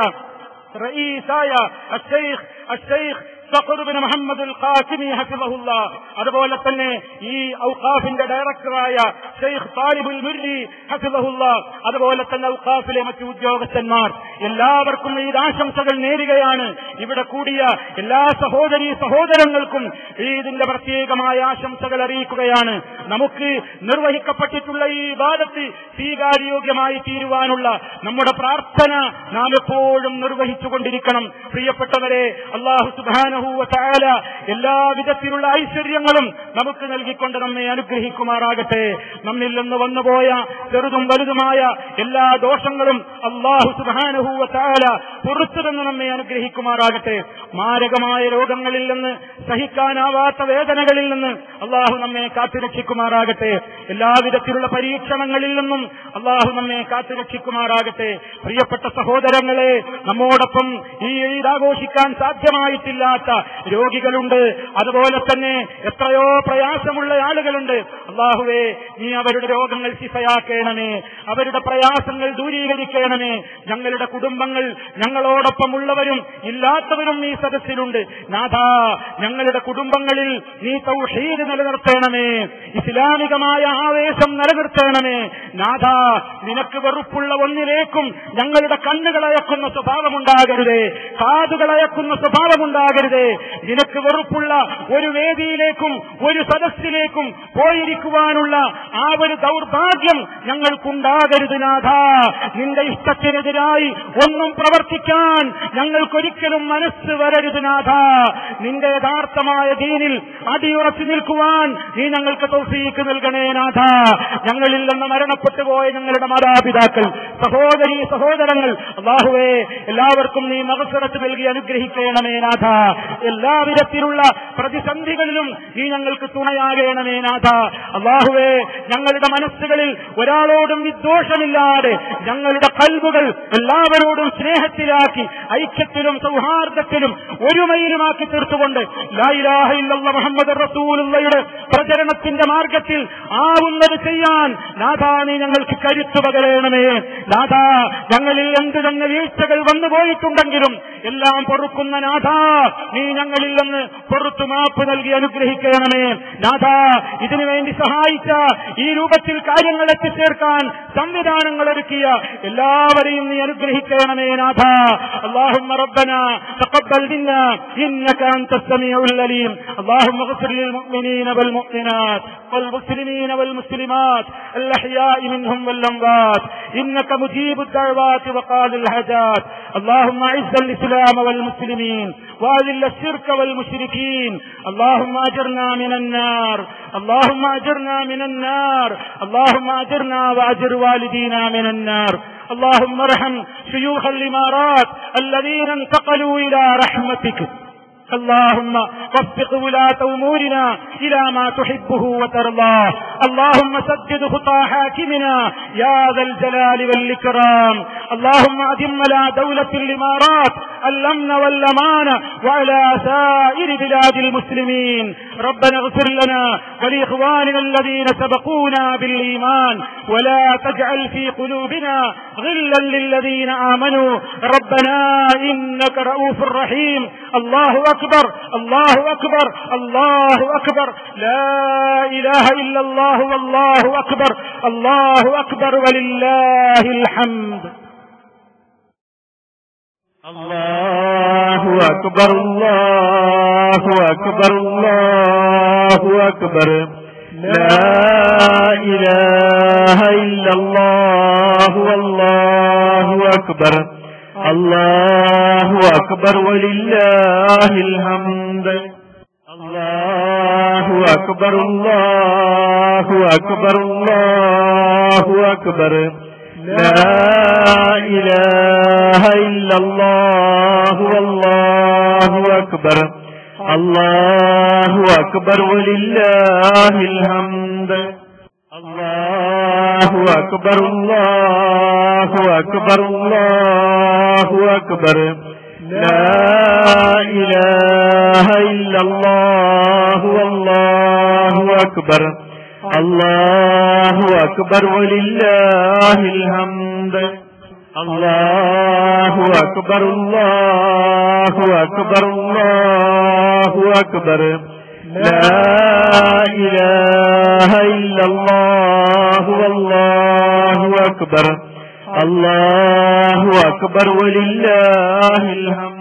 അശ്ശൈഖ് സഖർ ബിൻ മുഹമ്മദ് അൽ ഖാസിമി ഹഫിളഹുല്ലാ, അതുപോലെ തന്നെ ഈ ഔഖാഫിന്റെ ഡയറക്ടറായ ശൈഖ് താലിബുൽ മുർരി ഹഫിളഹുല്ലാ, അതുപോലെ തന്നെ ഔഖാഫിലെ മറ്റു ഉദ്യോഗസ്ഥന്മാർ എല്ലാവർക്കും ഈ ആശംസകൾ നേരുകയാണ്. ഇവിടെ കൂടിയ എല്ലാ സഹോദരങ്ങൾക്കും ഈദിന്റെ പ്രത്യേകമായ ആശംസകൾ അറിയിക്കുകയാണ്. നമുക്ക് നിർവഹിക്കപ്പെട്ടിട്ടുള്ള ഈ ഇബാദത്ത് സ്വീകാര്യോഗ്യമായി തീരുവാനുള്ള നമ്മുടെ പ്രാർത്ഥന നാം എപ്പോഴും നിർവഹിച്ചുകൊണ്ടിരിക്കണം. പ്രിയപ്പെട്ടവരെ, അല്ലാഹു സുബ്ഹാനഹു വ തആല എല്ലാവിധത്തിലുള്ള ഐശ്വര്യങ്ങളും നമുക്ക് നൽകിക്കൊണ്ട് നമ്മെ അനുഗ്രഹിക്കുമാറാകട്ടെ. നമ്മിൽ നിന്ന് വന്നുപോയ ചെറുതും വലുതുമായ എല്ലാ ദോഷങ്ങളും അല്ലാഹു സുബ്ഹാനഹു വ തആല പുറത്തുനിന്ന് നമ്മെ അനുഗ്രഹിക്കുമാറാകട്ടെ. മാരകമായ രോഗങ്ങളിൽ നിന്ന്, സഹിക്കാനാവാത്ത വേദനകളിൽ നിന്ന് അല്ലാഹു നമ്മെ കാത്തുരക്ഷിക്കുമാറാകട്ടെ. എല്ലാവിധത്തിലുള്ള പരീക്ഷണങ്ങളിൽ നിന്നും അല്ലാഹു നമ്മെ കാത്തുരക്ഷിക്കുമാറാകട്ടെ. പ്രിയപ്പെട്ട സഹോദരങ്ങളെ, നമ്മോടൊപ്പം ഈ ഈദ് ആഘോഷിക്കാൻ സാധ്യമായിട്ടില്ലാത്ത രോഗികളുണ്ട്, അതുപോലെ തന്നെ എത്രയോ പ്രയാസമുള്ള ആളുകളുണ്ട്. അല്ലാഹുവേ, നീ അവരുടെ രോഗങ്ങൾ ശിഫയാക്കണമേ, അവരുടെ പ്രയാസങ്ങൾ ദൂരീകരിക്കണമേ. ഞങ്ങളുടെ കുടുംബങ്ങൾ, ഞങ്ങളോടൊപ്പമുള്ളവരും ഇല്ലാത്തവരും ഈ സദസ്സിലുണ്ട്. നാഥാ, ഞങ്ങളുടെ കുടുംബങ്ങളിൽ നീ തൗഹീദ് നിലനിർത്തണമേ, ഇസ്ലാമികമായ ആവേശം നിലനിർത്തണമേ. നാഥാ, നിനക്ക് വെറുപ്പുള്ള ഒന്നിലേക്കും ഞങ്ങളുടെ കണ്ണുകളയക്കുന്ന സ്വഭാവമുണ്ടാകരുതേ, കാതുകളയക്കുന്ന സ്വഭാവമുണ്ടാകരുതേ. അല്ലാതെ നിനക്ക് വെറുപ്പുള്ള ഒരു വേദിയിലേക്കും ഒരു സദസ്സിലേക്കും പോയിരിക്കുവാനുള്ള ആ ഒരു ദൗർഭാഗ്യം ഞങ്ങൾക്കുണ്ടാകരുത് നാഥ. നിന്റെ ഇഷ്ടത്തിനെതിരായി ഒന്നും പ്രവർത്തിക്കാൻ ഞങ്ങൾക്കൊരിക്കലും മനസ്സ് വരരുത് നാഥ. നിന്റെ യഥാർത്ഥമായ ദീനിൽ അടിയുറച്ചു നിൽക്കുവാൻ നീ ഞങ്ങൾക്ക് തൗഫീഖ് നൽകണേ നാഥ. ഞങ്ങളിൽ നിന്ന് മരണപ്പെട്ടു പോയ ഞങ്ങളുടെ മാതാപിതാക്കൾ, സഹോദരീ സഹോദരങ്ങൾ, അല്ലാഹുവേ എല്ലാവർക്കും നീ മഗ്ഫിറത്ത് നൽകി അനുഗ്രഹിക്കണമേ നാഥ. എല്ലാ വിധത്തിലുള്ള പ്രതിസന്ധികളിലും നീ ഞങ്ങൾക്ക് തുണയാകണമേ നാഥ. അല്ലാഹുവേ ഞങ്ങളുടെ മനസ്സുകളിൽ ഒരാളോടും വിദ്വേഷമില്ലാതെ ഞങ്ങളുടെ ഖൽബുകൾ എല്ലാവരോടും സ്നേഹത്തിലാക്കി ഐക്യത്തിലും സൗഹാർദ്ദത്തിലും ഒരുമയിലുമാക്കി തീർത്തുകൊണ്ട് ലാ ഇലാഹ ഇല്ലല്ലാഹ് മുഹമ്മദുർ റസൂലുള്ളാഹിയുടെ പ്രചരണത്തിന്റെ മാർഗത്തിൽ ആവുന്നത് ചെയ്യാൻ നാഥ നീ ഞങ്ങൾക്ക് കരുത്തു പകരണമേ നാഥ. ഞങ്ങളിൽ എന്ത് തന്നെ വീഴ്ചകൾ വന്നുപോയിട്ടുണ്ടെങ്കിലും എല്ലാം പൊറുക്കുന്ന നാഥ, നീ ഞങ്ങളിൽ നിന്ന് പൊറുത്തു മാപ്പ് നൽകി അനുഗ്രഹിക്കണമേ നാഥ. ഇതിനുവേണ്ടി സഹായിച്ച, ഈ രൂപത്തിൽ കാര്യങ്ങൾ എത്തിച്ചേർക്കാൻ സംവിധാനങ്ങൾ ഒരുക്കിയ എല്ലാവരെയും നീ അനുഗ്രഹിക്കണമേ നാഥ. اللهم ربنا تقبل منا إنك أنت السميع العليم. اللهم اغفر للمؤمنين والمؤمنات والمسلمين والمسلمات الأحياء منهم والأموات إنك مجيب الدعوات وقاضي الحاجات. اللهم أعز الإسلام والمسلمين وأذل الشرك والمشركين. اللهم أجرنا من النار، اللهم أجرنا من النار، اللهم أجرنا وأجر والدينا من النار. اللهم ارحم شيوخ الإمارات الذين انتقلوا إلى رحمتك. اللهم وفق ولاة أمورنا إلى ما تحبه وترضاه. اللهم سدد خطى حاكمنا يا ذا الجلال والإكرام. اللهم أدم على دولة الإمارات الأمن والأمان وعلى سائر بلاد المسلمين. ربنا اغفر لنا ولإخواننا الذين سبقونا بالإيمان ولا تجعل في قلوبنا غلا للذين آمنوا ربنا إنك رؤوف رحيم. الله أكبر، الله أكبر، الله أكبر، لا إله إلا الله والله أكبر، الله أكبر ولله الحمد. الله أكبر، الله أكبر، الله أكبر، لا إله إلا الله والله أكبر، الله أكبر ولله الحمد. الله أكبر، الله أكبر، الله أكبر، لا إله إلا الله والله أكبر، الله أكبر ولله الحمد. الله أكبر، الله أكبر، الله أكبر، لا إله إلا الله والله أكبر، الله أكبر ولله الحمد. الله أكبر، الله أكبر، الله أكبر، لا إله إلا الله والله أكبر، الله أكبر ولله الحمد.